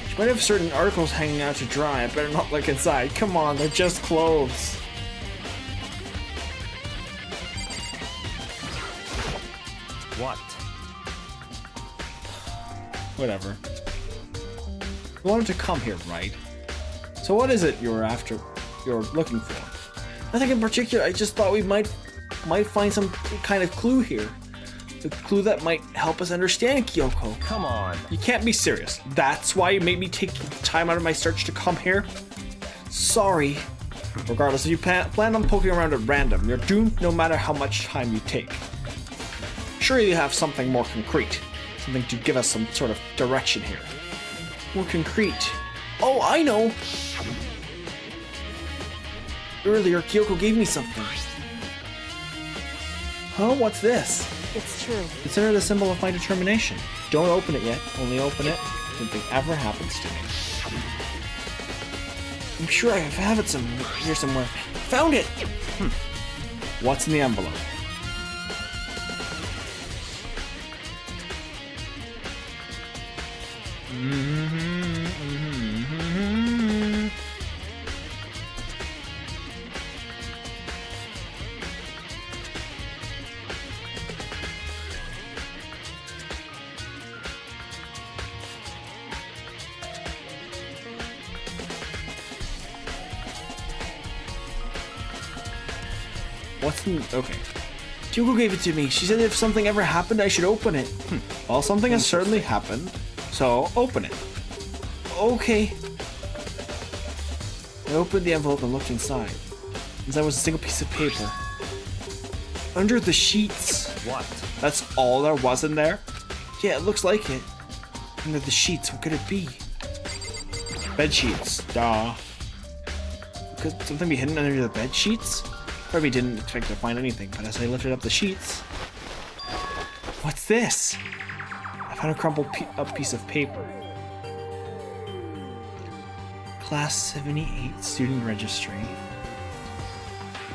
Speaker 1: She might have certain articles hanging out to dry. I better not look inside. Come on, they're just clothes.
Speaker 7: What?
Speaker 1: Whatever. You wanted to come here, right? So what is it you're looking for? Nothing in particular. I just thought we might find some kind of clue here. The clue that might help us understand Kyoko.
Speaker 7: Come on.
Speaker 1: You can't be serious. That's why you made me take time out of my search to come here? Sorry. Regardless, if you plan on poking around at random, you're doomed no matter how much time you take. Surely you have something more concrete. Something to give us some sort of direction here. More concrete. Oh, I know! Earlier, Kyoko gave me something. Huh? What's this?
Speaker 6: It's true.
Speaker 1: Consider the symbol of my determination. Don't open it yet. Only open it if something ever happens to me. I'm sure I have it here somewhere. Found it! What's in the envelope? What's in... Okay. Kyoko gave it to me. She said if something ever happened, I should open it. Well, something has certainly happened, so open it. Okay. I opened the envelope and looked inside. Inside was a single piece of paper. Under the sheets.
Speaker 7: What?
Speaker 1: That's all there was in there? Yeah, it looks like it. Under the sheets, what could it be? Bed sheets. Duh. Could something be hidden under the bed sheets? Probably didn't expect to find anything, but as I lifted up the sheets... What's this? I found a crumpled up piece of paper. Class 78 student registry.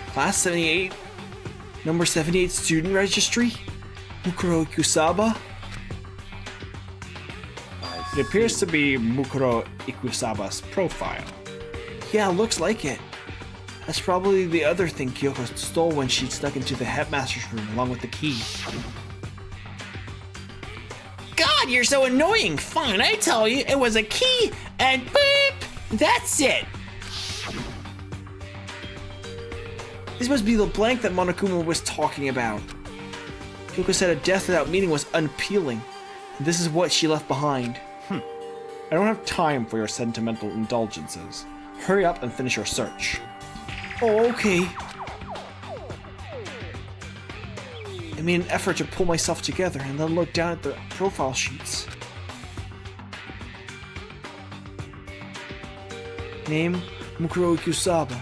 Speaker 1: Class 78? Number 78 student registry? Mukuro Ikusaba? It appears to be Mukuro Ikusaba's profile. Yeah, looks like it. That's probably the other thing Kyoko stole when she snuck into the headmaster's room along with the key.
Speaker 4: God, you're so annoying. Fine, I tell you, it was a key and beep. That's it.
Speaker 1: This must be the blank that Monokuma was talking about. Kyoko said a death without meaning was unappealing. And this is what she left behind. I don't have time for your sentimental indulgences. Hurry up and finish your search. Oh, okay. I made an effort to pull myself together and then look down at the profile sheets. Name, Mukuro Ikusaba.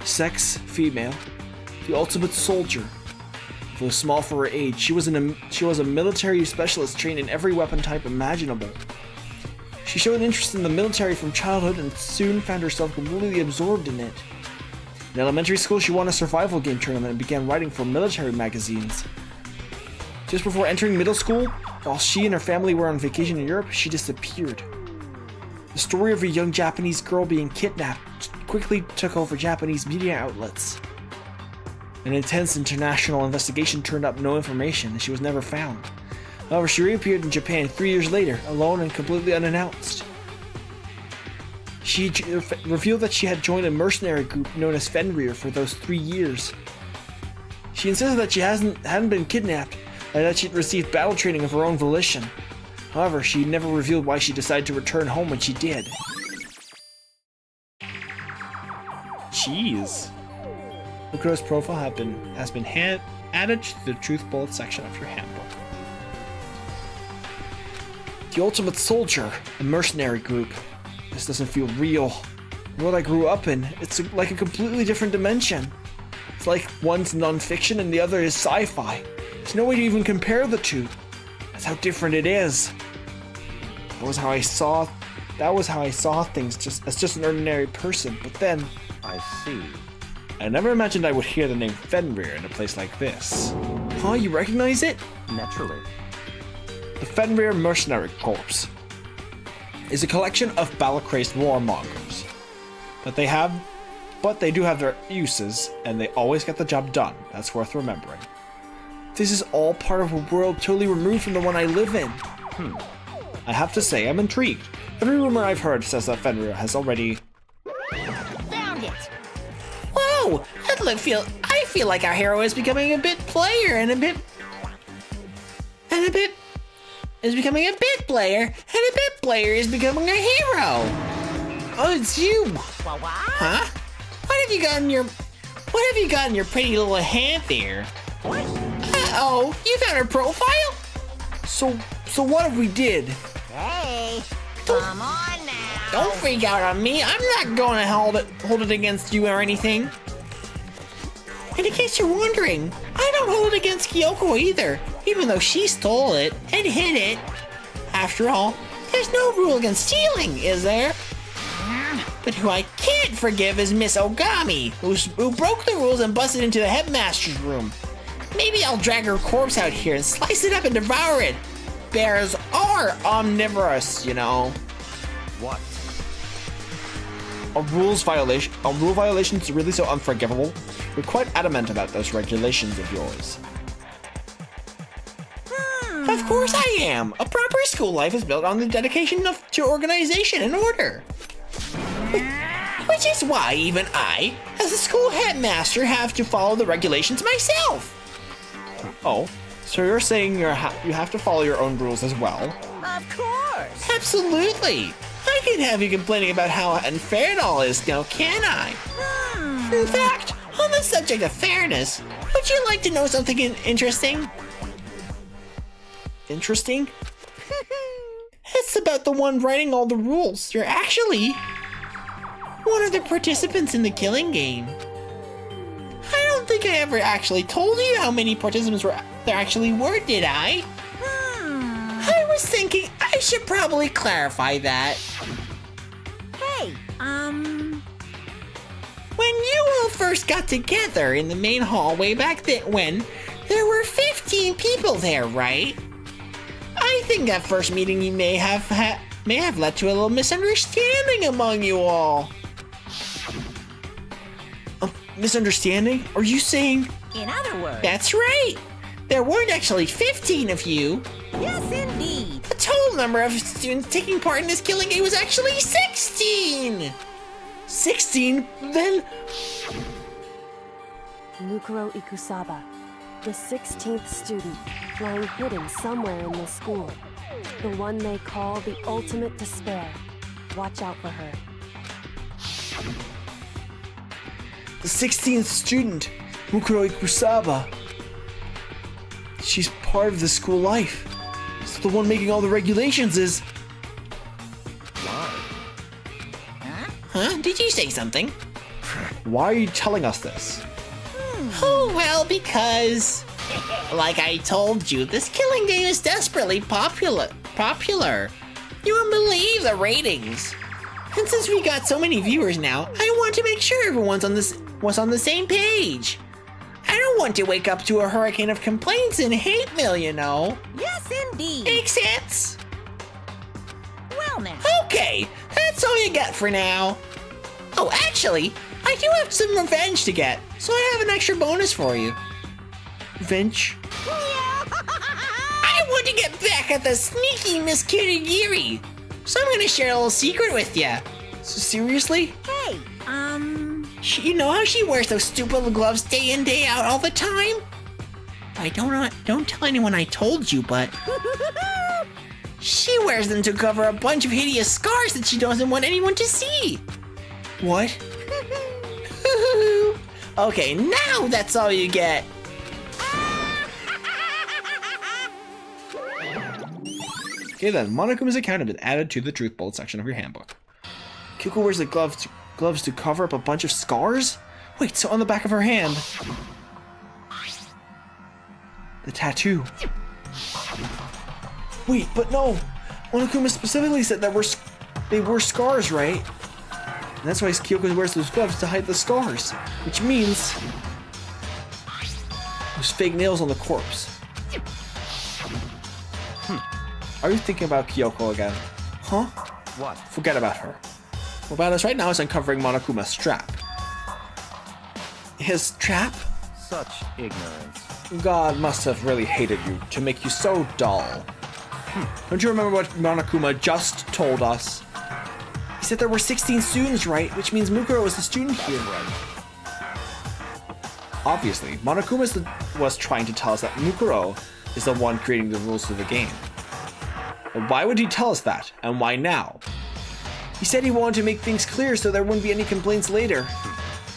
Speaker 1: Sex, female. The ultimate soldier. Though small for her age, she was a military specialist trained in every weapon type imaginable. She showed an interest in the military from childhood and soon found herself completely absorbed in it. In elementary school, she won a survival game tournament and began writing for military magazines. Just before entering middle school, while she and her family were on vacation in Europe, she disappeared. The story of a young Japanese girl being kidnapped quickly took over Japanese media outlets. An intense international investigation turned up no information, and she was never found. However, she reappeared in Japan 3 years later, alone and completely unannounced. She revealed that she had joined a mercenary group known as Fenrir for those 3 years. She insisted that she hadn't been kidnapped, and that she'd received battle training of her own volition. However, she never revealed why she decided to return home when she did. Jeez. Mukuro's profile has been added to the truth bullet section of your handbook. The ultimate soldier, a mercenary group. This doesn't feel real. The world I grew up in, it's like a completely different dimension. It's like one's non-fiction and the other is sci-fi. There's no way to even compare the two. That's how different it is. That was how I saw things as just an ordinary person, but then...
Speaker 7: I see.
Speaker 1: I never imagined I would hear the name Fenrir in a place like this. Huh, you recognize it?
Speaker 7: Naturally.
Speaker 1: The Fenrir Mercenary Corps is a collection of battle-crazed warmongers. But they do have their uses, and they always get the job done. That's worth remembering. This is all part of a world totally removed from the one I live in. I have to say, I'm intrigued. Every rumor I've heard says that Fenrir has already...
Speaker 2: Found it.
Speaker 4: Whoa! I feel like our hero is becoming a bit player and a bit is becoming a bit player, and a bit player is becoming a hero. Oh, it's you.
Speaker 2: What?
Speaker 4: Huh? What have you got in your pretty little hand there? Uh-oh, you found her profile?
Speaker 1: So what if we did?
Speaker 2: Hey, come on now.
Speaker 4: Don't freak out on me. I'm not going to hold it against you or anything. And in case you're wondering, I don't hold it against Kyoko either, even though she stole it and hid it. After all, there's no rule against stealing, is there? But who I can't forgive is Miss Ogami, who broke the rules and busted into the headmaster's room. Maybe I'll drag her corpse out here and slice it up and devour it. Bears are omnivorous, you know.
Speaker 7: What?
Speaker 1: A rule violation is really so unforgivable? You're quite adamant about those regulations of yours.
Speaker 4: Of course I am. A proper school life is built on the dedication to organization and order. Which Which is why even I, as the school headmaster, have to follow the regulations myself.
Speaker 1: Oh, so you're saying you have to follow your own rules as well?
Speaker 2: Of course.
Speaker 4: Absolutely. I can't have you complaining about how unfair it all is now, can I? In fact, on the subject of fairness, would you like to know something interesting?
Speaker 1: Interesting?
Speaker 4: It's about the one writing all the rules. You're actually one of the participants in the killing game. I don't think I ever actually told you how many participants there actually were, did I? I was thinking I should probably clarify that.
Speaker 2: Hey,
Speaker 4: When you all first got together in the main hall way back then, when there were 15 people there, right? I think that first meeting you may have led to a little misunderstanding among you all.
Speaker 1: Misunderstanding? Are you saying?
Speaker 2: in other words.
Speaker 4: That's right. There weren't actually 15 of you.
Speaker 2: Yes, indeed.
Speaker 4: The total number of students taking part in this killing game was actually 16.
Speaker 1: 16? Then?
Speaker 6: Mukuro Ikusaba, the 16th student, lying hidden somewhere in this school. The one they call the ultimate despair. Watch out for her.
Speaker 1: The 16th student, Mukuro Ikusaba. She's part of the school life. So the one making all the regulations is...
Speaker 4: Huh? Did you say something?
Speaker 1: Why are you telling us this?
Speaker 4: Oh, well, because... Like I told you, this killing game is desperately popular. You won't believe the ratings. And since we got so many viewers now, I want to make sure everyone's on the same page. I don't want to wake up to a hurricane of complaints and hate mail, you know.
Speaker 2: Yes, indeed.
Speaker 4: Makes sense?
Speaker 2: Well now.
Speaker 4: Okay, that's all you get for now. Oh, actually, I do have some revenge to get, so I have an extra bonus for you.
Speaker 1: Revenge?
Speaker 4: I want to get back at the sneaky Miss Kirigiri, so I'm gonna share a little secret with you.
Speaker 1: So seriously?
Speaker 2: Hey,
Speaker 4: You know how she wears those stupid gloves day in, day out all the time? Don't tell anyone I told you, but she wears them to cover a bunch of hideous scars that she doesn't want anyone to see.
Speaker 1: What?
Speaker 4: Okay, now that's all you get.
Speaker 1: Okay then, Monokuma's account has been added to the truth bullet section of your handbook. Kyoko wears the gloves to cover up a bunch of scars? Wait, so on the back of her hand... The tattoo. Wait, but no! Monokuma specifically said that they were scars, right? And that's why Kyoko wears those gloves to hide the scars. Which means... There's fake nails on the corpse. Are you thinking about Kyoko again? Huh?
Speaker 7: What?
Speaker 1: Forget about her. What about us right now is uncovering Monokuma's trap. His trap?
Speaker 7: Such ignorance.
Speaker 1: God must have really hated you to make you so dull. Don't you remember what Monokuma just told us? He said there were 16 students, right? Which means Mukuro was the student here. Obviously, Monokuma was trying to tell us that Mukuro is the one creating the rules of the game. But why would he tell us that, and why now? He said he wanted to make things clear so there wouldn't be any complaints later.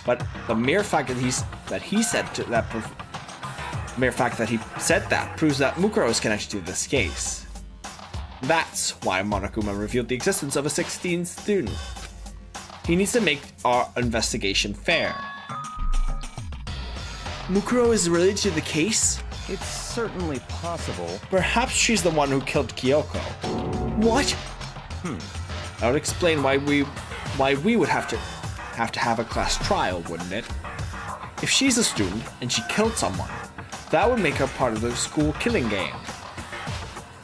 Speaker 1: But the mere fact that he said that proves that Mukuro is connected to this case. That's why Monokuma revealed the existence of a 16th student. He needs to make our investigation fair. Mukuro is related to the case?
Speaker 7: It's certainly possible.
Speaker 1: Perhaps she's the one who killed Kyoko. What? That would explain why we would have to have a class trial, wouldn't it? If she's a student and she killed someone, that would make her part of the school killing game.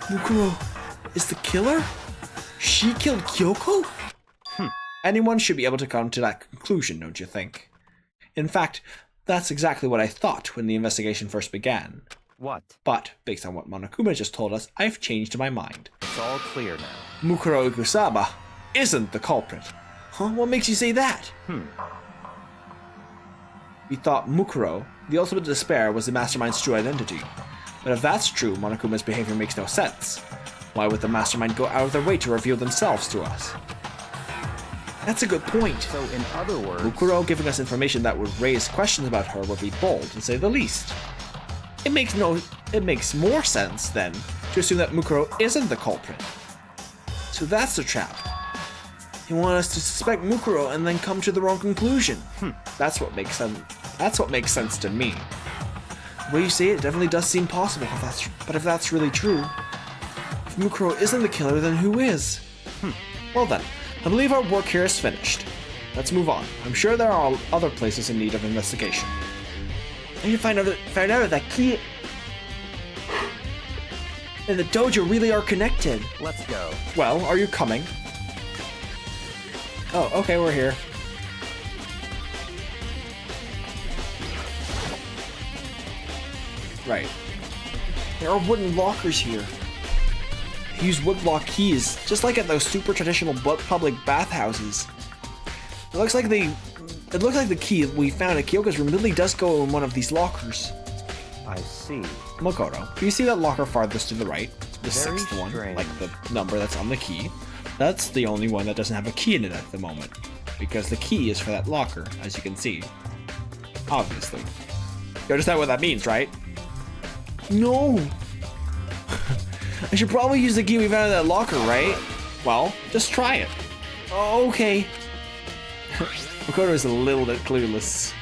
Speaker 1: Mukuro is the killer? She killed Kyoko? Anyone should be able to come to that conclusion, don't you think? In fact, that's exactly what I thought when the investigation first began.
Speaker 7: What?
Speaker 1: But, based on what Monokuma just told us, I've changed my mind.
Speaker 7: It's all clear now.
Speaker 1: Mukuro Ikusaba isn't the culprit. Huh? What makes you say that? We thought Mukuro, the ultimate despair, was the mastermind's true identity. But if that's true, Monokuma's behavior makes no sense. Why would the mastermind go out of their way to reveal themselves to us? That's a good point.
Speaker 7: So in other words,
Speaker 1: Mukuro giving us information that would raise questions about her would be bold, to say the least. It makes more sense, then, to assume that Mukuro isn't the culprit. So that's the trap. You want us to suspect Mukuro and then come to the wrong conclusion. That's what makes sense. That's what makes sense to me. The way you say it definitely does seem possible, but if that's really true, if Mukuro isn't the killer, then who is? Well then, I believe our work here is finished. Let's move on. I'm sure there are other places in need of investigation. I need to find out if that key and the dojo really are connected.
Speaker 7: let's go.
Speaker 1: Well, are you coming? Oh, okay, we're here. Right. There are wooden lockers here. They use woodblock keys, just like at those super traditional public bathhouses. It looks like the key we found at Kyoko's room really does go in one of these lockers.
Speaker 7: I see.
Speaker 1: Makoto, do you see that locker farthest to the right? The
Speaker 7: Very
Speaker 1: sixth one,
Speaker 7: strange.
Speaker 1: like the number that's on the key. That's the only one that doesn't have a key in it at the moment, because the key is for that locker, as you can see. Obviously. You understand what that means, right? No! I should probably use the key we found in that locker, right? Well, just try it. Oh, okay. Makoto is a little bit clueless.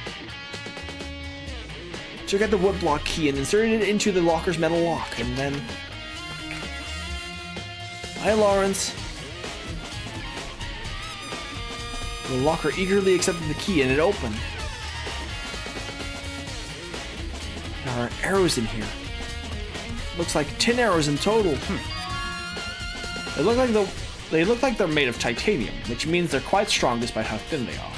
Speaker 1: So get the woodblock key and insert it into the locker's metal lock, and then... Hi, Lawrence. The locker eagerly accepted the key and it opened. There are arrows in here. Looks like 10 arrows in total. They look like they're made of titanium, which means they're quite strong despite how thin they are.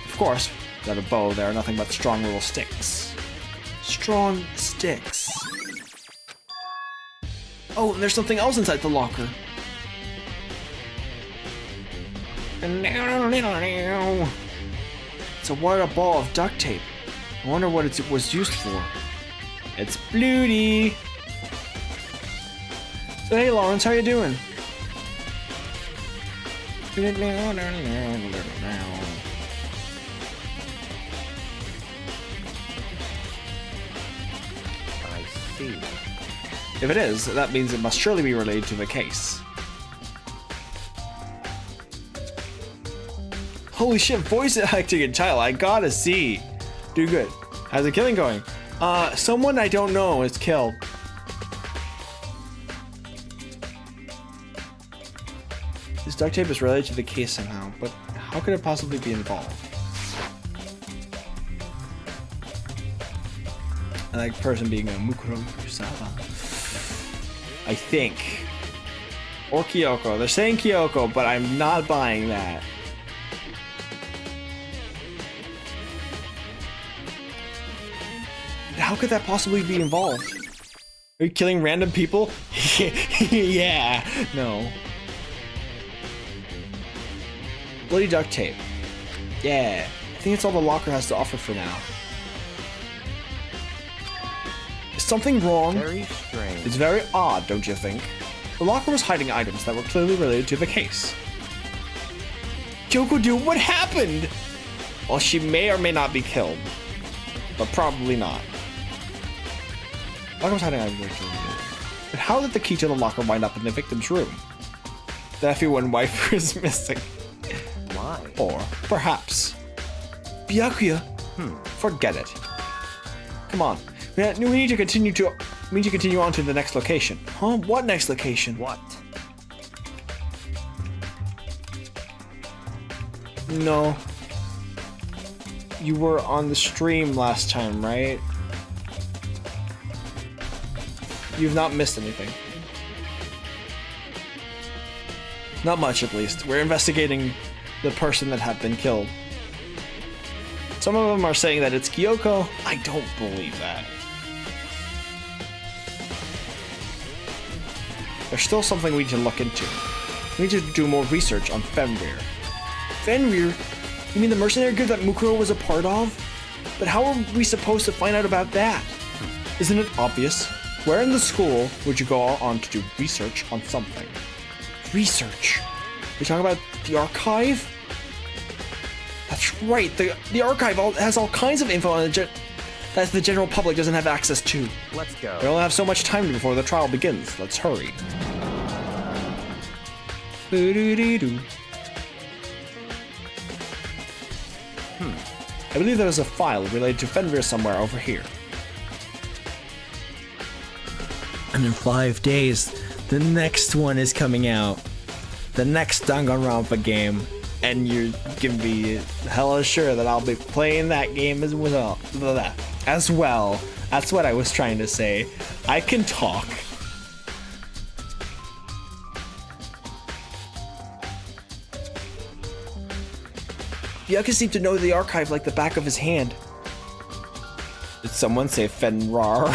Speaker 1: Of course, without a bow, they are nothing but strong little sticks. Strong sticks. Oh, and there's something else inside the locker. It's a wired up ball of duct tape. I wonder what it was used for. It's Bloody. So hey Lawrence, how you doing?
Speaker 7: I see.
Speaker 1: If it is, that means it must surely be related to the case. Holy shit, voice acting in title, I gotta see. Do good. How's the killing going? Someone I don't know is killed. This duct tape is related to the case somehow, but how could it possibly be involved? I like person being a Mukuro Kusaba. I think. Or Kyoko. They're saying Kyoko, but I'm not buying that. How could that possibly be involved? Are you killing random people? Yeah. No. Bloody duct tape. Yeah. I think it's all the locker has to offer for now. Is something wrong?
Speaker 7: Very strange.
Speaker 1: It's very odd, don't you think? The locker was hiding items that were clearly related to the case. Kyoko, dude, what happened? Well, she may or may not be killed, but probably not. Locker was hiding items. But how did the key to the locker wind up in the victim's room? The F1 Waifu is missing.
Speaker 7: Why?
Speaker 1: Or perhaps Byakuya. Forget it. Come on. We need to continue on to the next location. Huh? What next location?
Speaker 7: What?
Speaker 1: No. You were on the stream last time, right? You've not missed anything. Not much, at least. We're investigating the person that had been killed. Some of them are saying that it's Kyoko. I don't believe that. There's still something we need to look into. We need to do more research on Fenrir. Fenrir? You mean the mercenary group that Mukuro was a part of? But how are we supposed to find out about that? Isn't it obvious? Where in the school would you go on to do research on something? Research? You're talking about the archive? That's right, the archive has all kinds of info on that the general public doesn't have access to.
Speaker 7: Let's go.
Speaker 1: We only have so much time before the trial begins. Let's hurry. Boo-doo-dee-doo. I believe there is a file related to Fenrir somewhere over here. And in 5 days, the next one is coming out. The next Danganronpa game. And you can be hella sure that I'll be playing that game as well. That's what I was trying to say. I can talk. Yucca seemed to know the archive like the back of his hand. Did someone say Fenrir?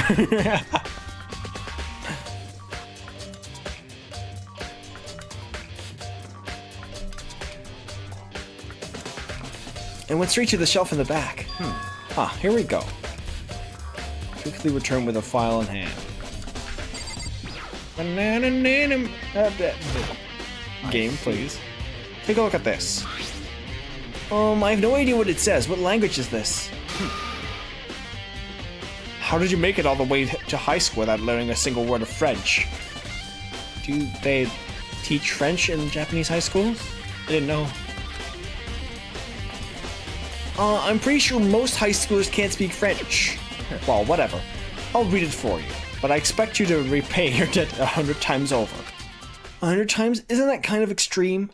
Speaker 1: And went straight to the shelf in the back. Here we go. Quickly return with a file in hand. Game, please. Take a look at this. I have no idea what it says. What language is this? How did you make it all the way to high school without learning a single word of French? Do they teach French in Japanese high schools? I didn't know. I'm pretty sure most high schoolers can't speak French. Well, whatever. I'll read it for you, but I expect you to repay your debt 100 times over. 100 times? Isn't that kind of extreme?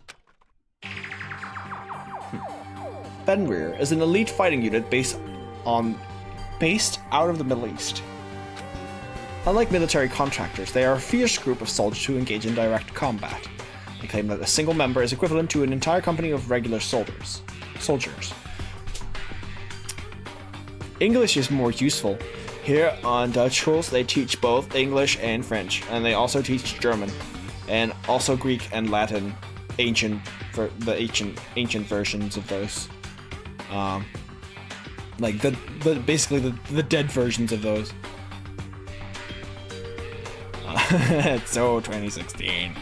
Speaker 1: Fenrir is an elite fighting unit based out of the Middle East. Unlike military contractors, they are a fierce group of soldiers who engage in direct combat. They claim that a single member is equivalent to an entire company of regular soldiers. English is more useful. Here on Dutch schools, they teach both English and French, and they also teach German, and also Greek and Latin, ancient versions of those. Like basically the dead versions of those. It's so 2016.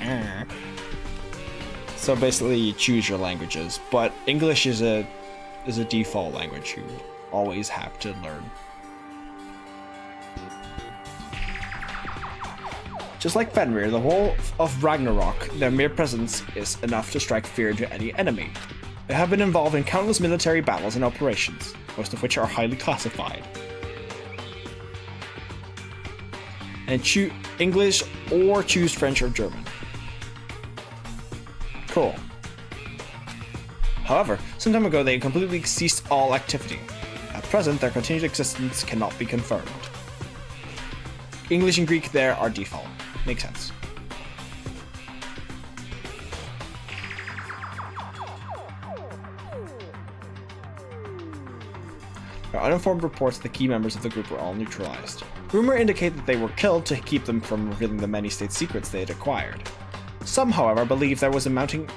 Speaker 1: So basically, you choose your languages, but English is a default language you always have to learn. Just like Fenrir, the whole of Ragnarok, their mere presence is enough to strike fear into any enemy. They have been involved in countless military battles and operations, most of which are highly classified. And choose English or choose French or German. Cool. However, some time ago they completely ceased all activity. At present, their continued existence cannot be confirmed. English and Greek there are default. Makes sense. There are uninformed reports that the key members of the group were all neutralized. Rumor indicate that they were killed to keep them from revealing the many state secrets they had acquired. Some, however, believe there was mounting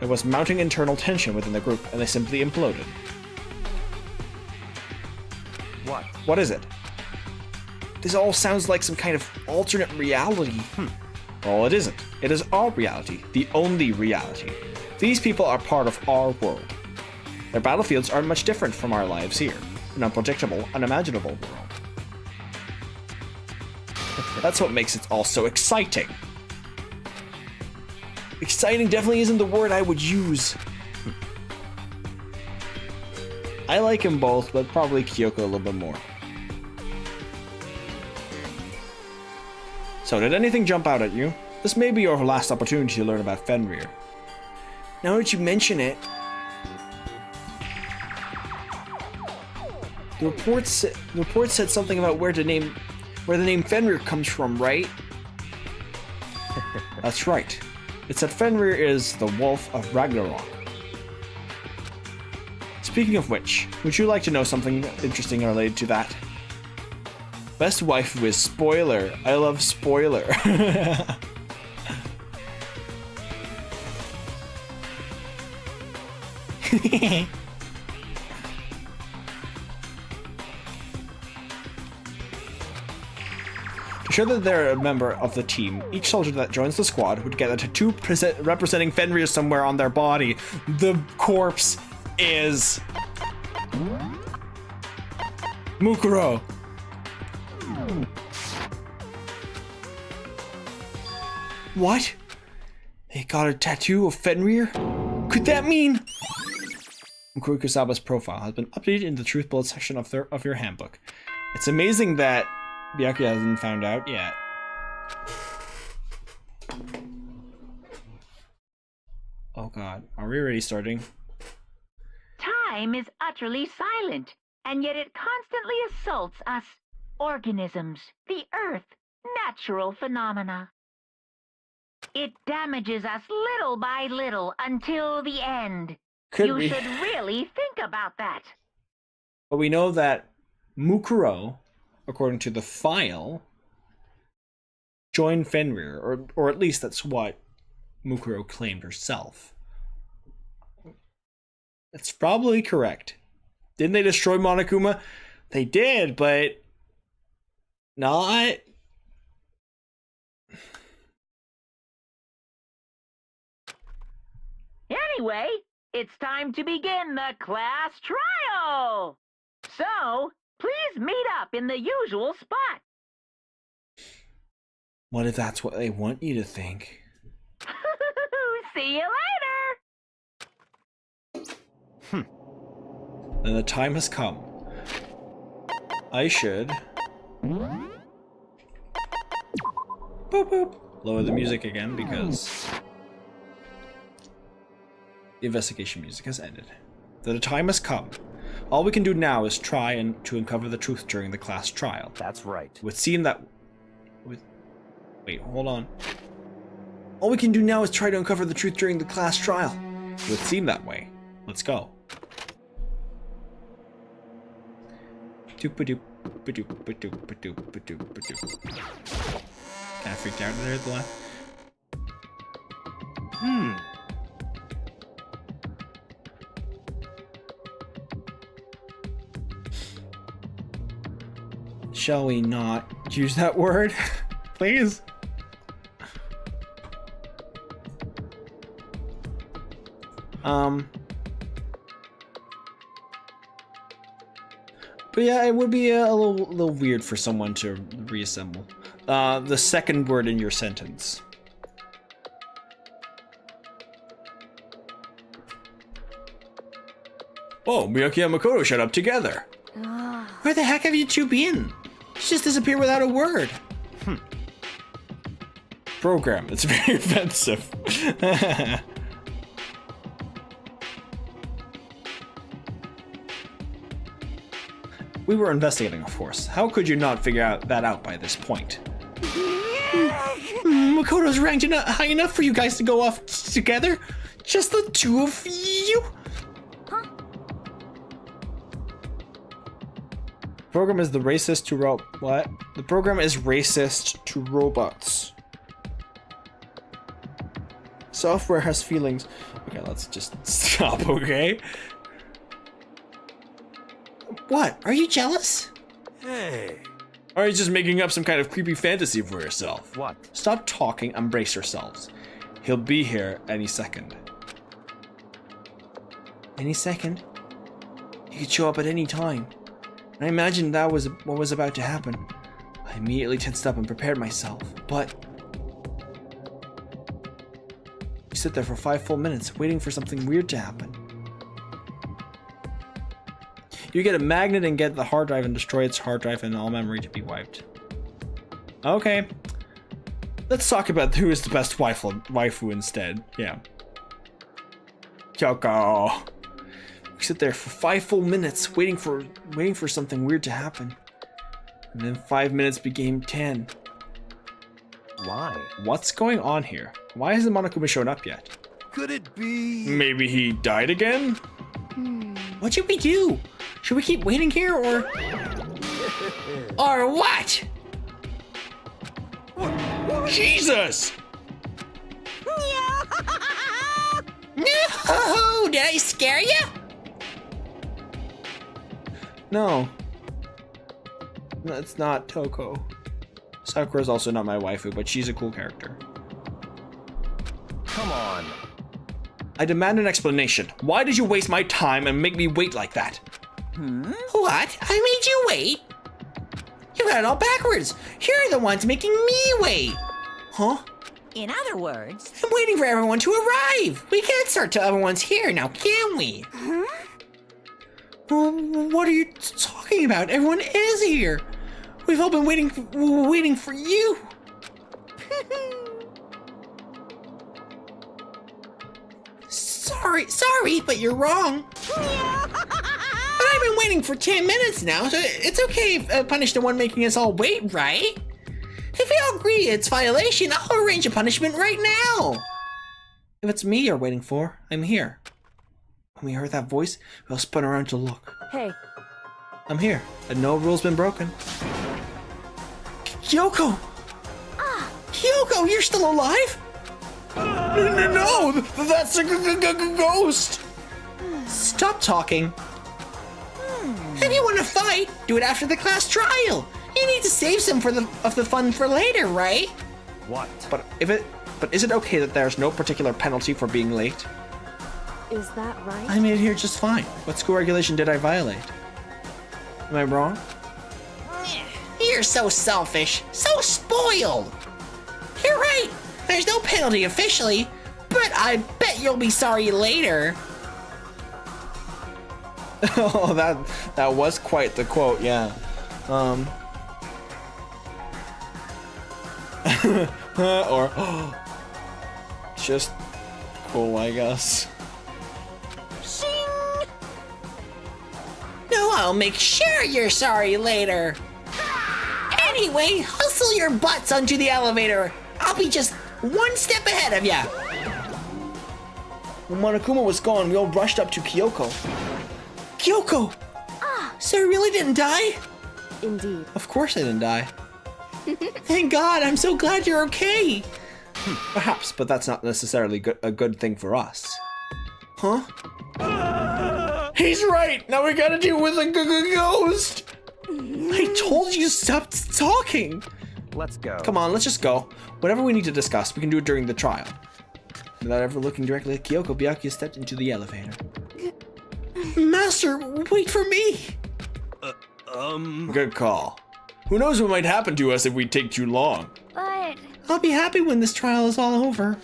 Speaker 1: internal tension within the group, and they simply imploded.
Speaker 7: What?
Speaker 1: What is it? This all sounds like some kind of alternate reality. Well, it isn't. It is our reality, the only reality. These people are part of our world. Their battlefields aren't much different from our lives here, an unpredictable, unimaginable world. That's what makes it all so exciting. Exciting definitely isn't the word I would use. I like them both, but probably Kyoko a little bit more. So, did anything jump out at you? This may be your last opportunity to learn about Fenrir. Now that you mention it, the report said something about where the name Fenrir comes from, right? That's right. It said Fenrir is the wolf of Ragnarok. Speaking of which, would you like to know something interesting related to that? Best waifu is spoiler. I love spoiler. To show that they're a member of the team, each soldier that joins the squad would get a tattoo representing Fenrir somewhere on their body. The corpse is Mukuro. What? They got a tattoo of Fenrir? Could that mean? Mukuro Kusaba's profile has been updated in the Truth Bullet section of your handbook. It's amazing that Byakuya hasn't found out yet. Oh god, are we already starting?
Speaker 5: Time is utterly silent, and yet it constantly assaults us, organisms, the earth, natural phenomena. It damages us little by little until the end. You should really think about that.
Speaker 1: But we know that Mukuro, according to the file, joined Fenrir, or at least that's what Mukuro claimed herself. That's probably correct. Didn't they destroy Monokuma? They did, but not.
Speaker 5: Anyway, it's time to begin the class trial. So, please meet up in the usual spot.
Speaker 1: What if that's what they want you to think?
Speaker 5: See you later.
Speaker 1: Then the time has come. I should boop boop lower the music again because the investigation music has ended. The time has come. All we can do now is try to uncover the truth during the class trial.
Speaker 7: That's right.
Speaker 1: Wait, hold on. All we can do now is try to uncover the truth during the class trial. It would seem that way. Let's go. Kinda freaked out there at the last. Shall we not use that word? Please? But yeah, it would be a little weird for someone to reassemble. The second word in your sentence. Oh, Miyaki and Makoto shut up together.
Speaker 4: Where the heck have you two been? She just disappeared without a word.
Speaker 1: Program, it's very offensive. We were investigating, of course. How could you not figure that out by this point?
Speaker 4: Makoto's ranked high enough for you guys to go off together? Just the two of you?
Speaker 1: The program is racist to robots. Software has feelings. Okay, let's just stop, okay?
Speaker 4: What? Are you jealous?
Speaker 3: Hey.
Speaker 1: Or are you just making up some kind of creepy fantasy for yourself?
Speaker 7: What?
Speaker 1: Stop talking and brace yourselves. He'll be here any second. Any second? He could show up at any time. I imagined that was what was about to happen. I immediately tensed up and prepared myself, but you sit there for 5 full minutes waiting for something weird to happen. You get a magnet and get the hard drive and destroy its hard drive and all memory to be wiped. Okay. Let's talk about who is the best waifu instead. Yeah. Kyoko. We sit there for 5 full minutes waiting for something weird to happen. And then 5 minutes became 10.
Speaker 7: Why?
Speaker 1: What's going on here? Why hasn't Monokuma shown up yet?
Speaker 3: Could it be?
Speaker 1: Maybe he died again?
Speaker 4: What should we do? Should we keep waiting here or what?
Speaker 1: Jesus!
Speaker 4: No! Did I scare scare you?
Speaker 1: No. That's not Toko. Sakura's also not my waifu, but she's a cool character.
Speaker 7: Come on.
Speaker 1: I demand an explanation. Why did you waste my time and make me wait like that?
Speaker 4: What? I made you wait? You got it all backwards. You're the ones making me wait.
Speaker 1: Huh?
Speaker 2: In other words,
Speaker 4: I'm waiting for everyone to arrive. We can't start till everyone's here now, can we?
Speaker 1: Well, what are you talking about? Everyone is here. We've all been waiting for you.
Speaker 4: Sorry, but you're wrong. But I've been waiting for 10 minutes now, so it's okay if I punish the one making us all wait, right? If we all agree it's violation, I'll arrange a punishment right now.
Speaker 1: If it's me you're waiting for, I'm here. When we heard that voice, we all spun around to look.
Speaker 6: Hey,
Speaker 1: I'm here, and no rule's been broken. Kyoko!
Speaker 4: Kyoko, you're still alive?
Speaker 1: No, that's a ghost!
Speaker 4: Stop talking. If you want to fight, do it after the class trial. You need to save some of the fun for later, right?
Speaker 7: What?
Speaker 1: But is it okay that there's no particular penalty for being late?
Speaker 6: is that right?
Speaker 1: I made it here just fine. What school regulation did I violate? Am I wrong?
Speaker 4: You're so selfish, so spoiled. You're right. There's no penalty officially, but I bet you'll be sorry later.
Speaker 1: Oh, that was quite the quote, yeah. Or just cool, I guess.
Speaker 4: No, I'll make sure you're sorry later. Anyway, hustle your butts onto the elevator. I'll be just one step ahead of ya.
Speaker 1: When Monokuma was gone, we all rushed up to Kyoko. Kyoko!
Speaker 4: So you really didn't die?
Speaker 6: Indeed.
Speaker 1: Of course I didn't die.
Speaker 4: Thank God, I'm so glad you're okay.
Speaker 1: Perhaps, but that's not necessarily a good thing for us. Huh? He's right! Now we gotta deal with a ghost! I told you to stop talking!
Speaker 7: Let's go.
Speaker 1: Come on, let's just go. Whatever we need to discuss, we can do it during the trial. Without ever looking directly at Kyoko, Byakuya stepped into the elevator.
Speaker 4: Master, wait for me.
Speaker 1: Good call. Who knows what might happen to us if we take too long?
Speaker 6: But
Speaker 4: I'll be happy when this trial is all over.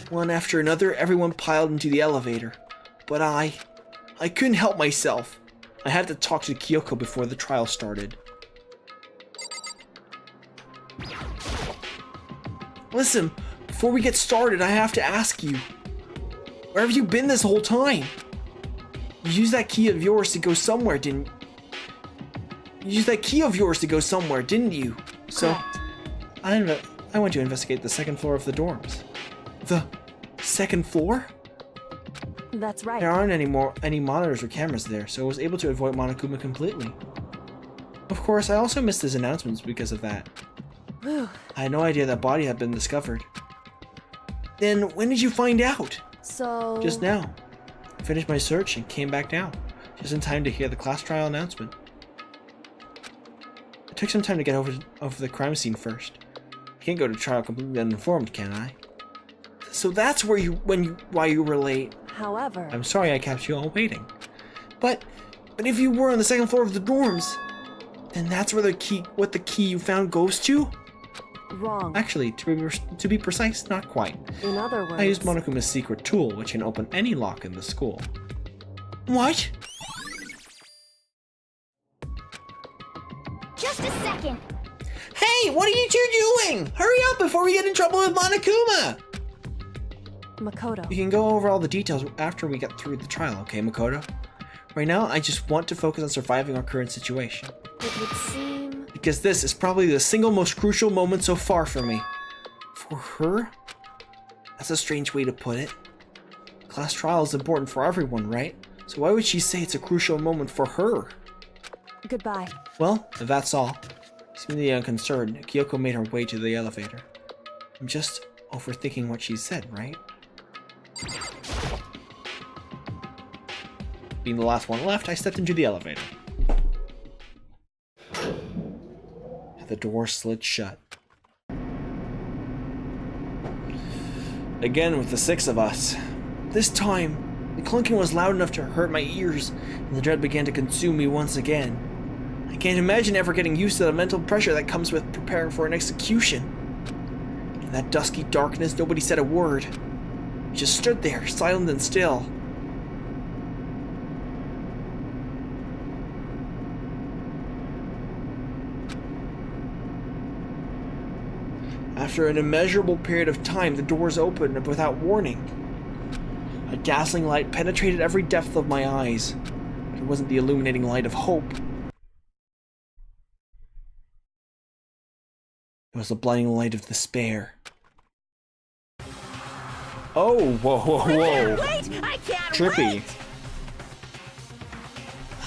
Speaker 1: One after another, everyone piled into the elevator. But I couldn't help myself. I had to talk to Kyoko before the trial started. Listen, before we get started, I have to ask you. Where have you been this whole time? You used that key of yours to go somewhere, didn't you? You used that key of yours to go somewhere, didn't you? So,
Speaker 6: correct.
Speaker 1: I went to investigate the second floor of the dorms. The second floor?
Speaker 6: That's right.
Speaker 1: There aren't any monitors or cameras there, so I was able to avoid Monokuma completely. Of course, I also missed his announcements because of that.
Speaker 6: Whew.
Speaker 1: I had no idea that body had been discovered. Then, when did you find out?
Speaker 6: So
Speaker 1: Just now. I finished my search and came back down, just in time to hear the class trial announcement. It took some time to get over the crime scene first. I can't go to trial completely uninformed, can I? So that's why you were late.
Speaker 6: However,
Speaker 1: I'm sorry I kept you all waiting. But if you were on the second floor of the dorms, then that's where the key you found goes to?
Speaker 6: wrong.
Speaker 1: Actually, to be precise, not quite.
Speaker 6: In other words,
Speaker 1: I used Monokuma's secret tool, which can open any lock in the school.
Speaker 4: What?
Speaker 8: Just a second.
Speaker 4: Hey, what are you two doing? Hurry up before we get in trouble with Monokuma.
Speaker 6: Makoto.
Speaker 1: You can go over all the details after we get through the trial, okay, Makoto? Right now, I just want to focus on surviving our current situation.
Speaker 6: It would seem
Speaker 1: Because this is probably the single most crucial moment so far for me. For her? That's a strange way to put it. Class trial is important for everyone, right? So why would she say it's a crucial moment for her?
Speaker 6: goodbye.
Speaker 1: Well, if that's all. Seemingly unconcerned, Kyoko made her way to the elevator. I'm just overthinking what she said, right? being the last one left, I stepped into the elevator. The door slid shut. Again with the 6 of us. This time, the clunking was loud enough to hurt my ears, and the dread began to consume me once again. I can't imagine ever getting used to the mental pressure that comes with preparing for an execution. In that dusky darkness, nobody said a word. We just stood there, silent and still. After an immeasurable period of time, the doors opened without warning. A dazzling light penetrated every depth of my eyes. It wasn't the illuminating light of hope. It was the blinding light of despair. Oh, whoa, whoa, whoa.
Speaker 2: Wait! I can't
Speaker 1: Trippy.
Speaker 2: wait!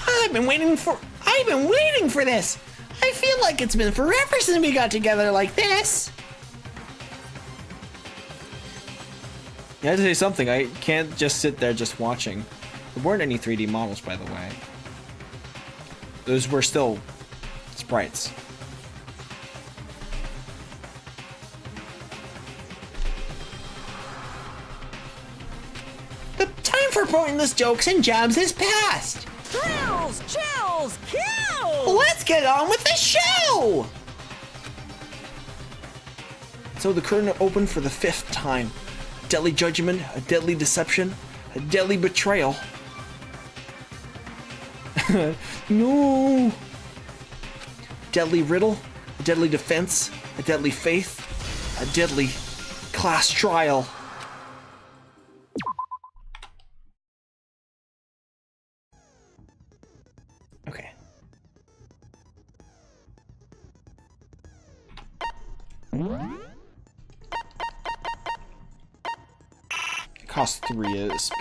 Speaker 4: I've been waiting for this. I feel like it's been forever since we got together like this.
Speaker 1: You had to say something. I can't just sit there just watching. There weren't any 3D models, by the way. Those were still sprites.
Speaker 4: The time for pointless jokes and jabs is past.
Speaker 2: Thrills! Chills! Kills!
Speaker 4: Let's get on with the show!
Speaker 1: So the curtain opened for the 5th time. A deadly judgment, a deadly deception, a deadly betrayal. No! Deadly riddle, a deadly defense, a deadly faith, a deadly class trial. Okay. It costs 3 speed.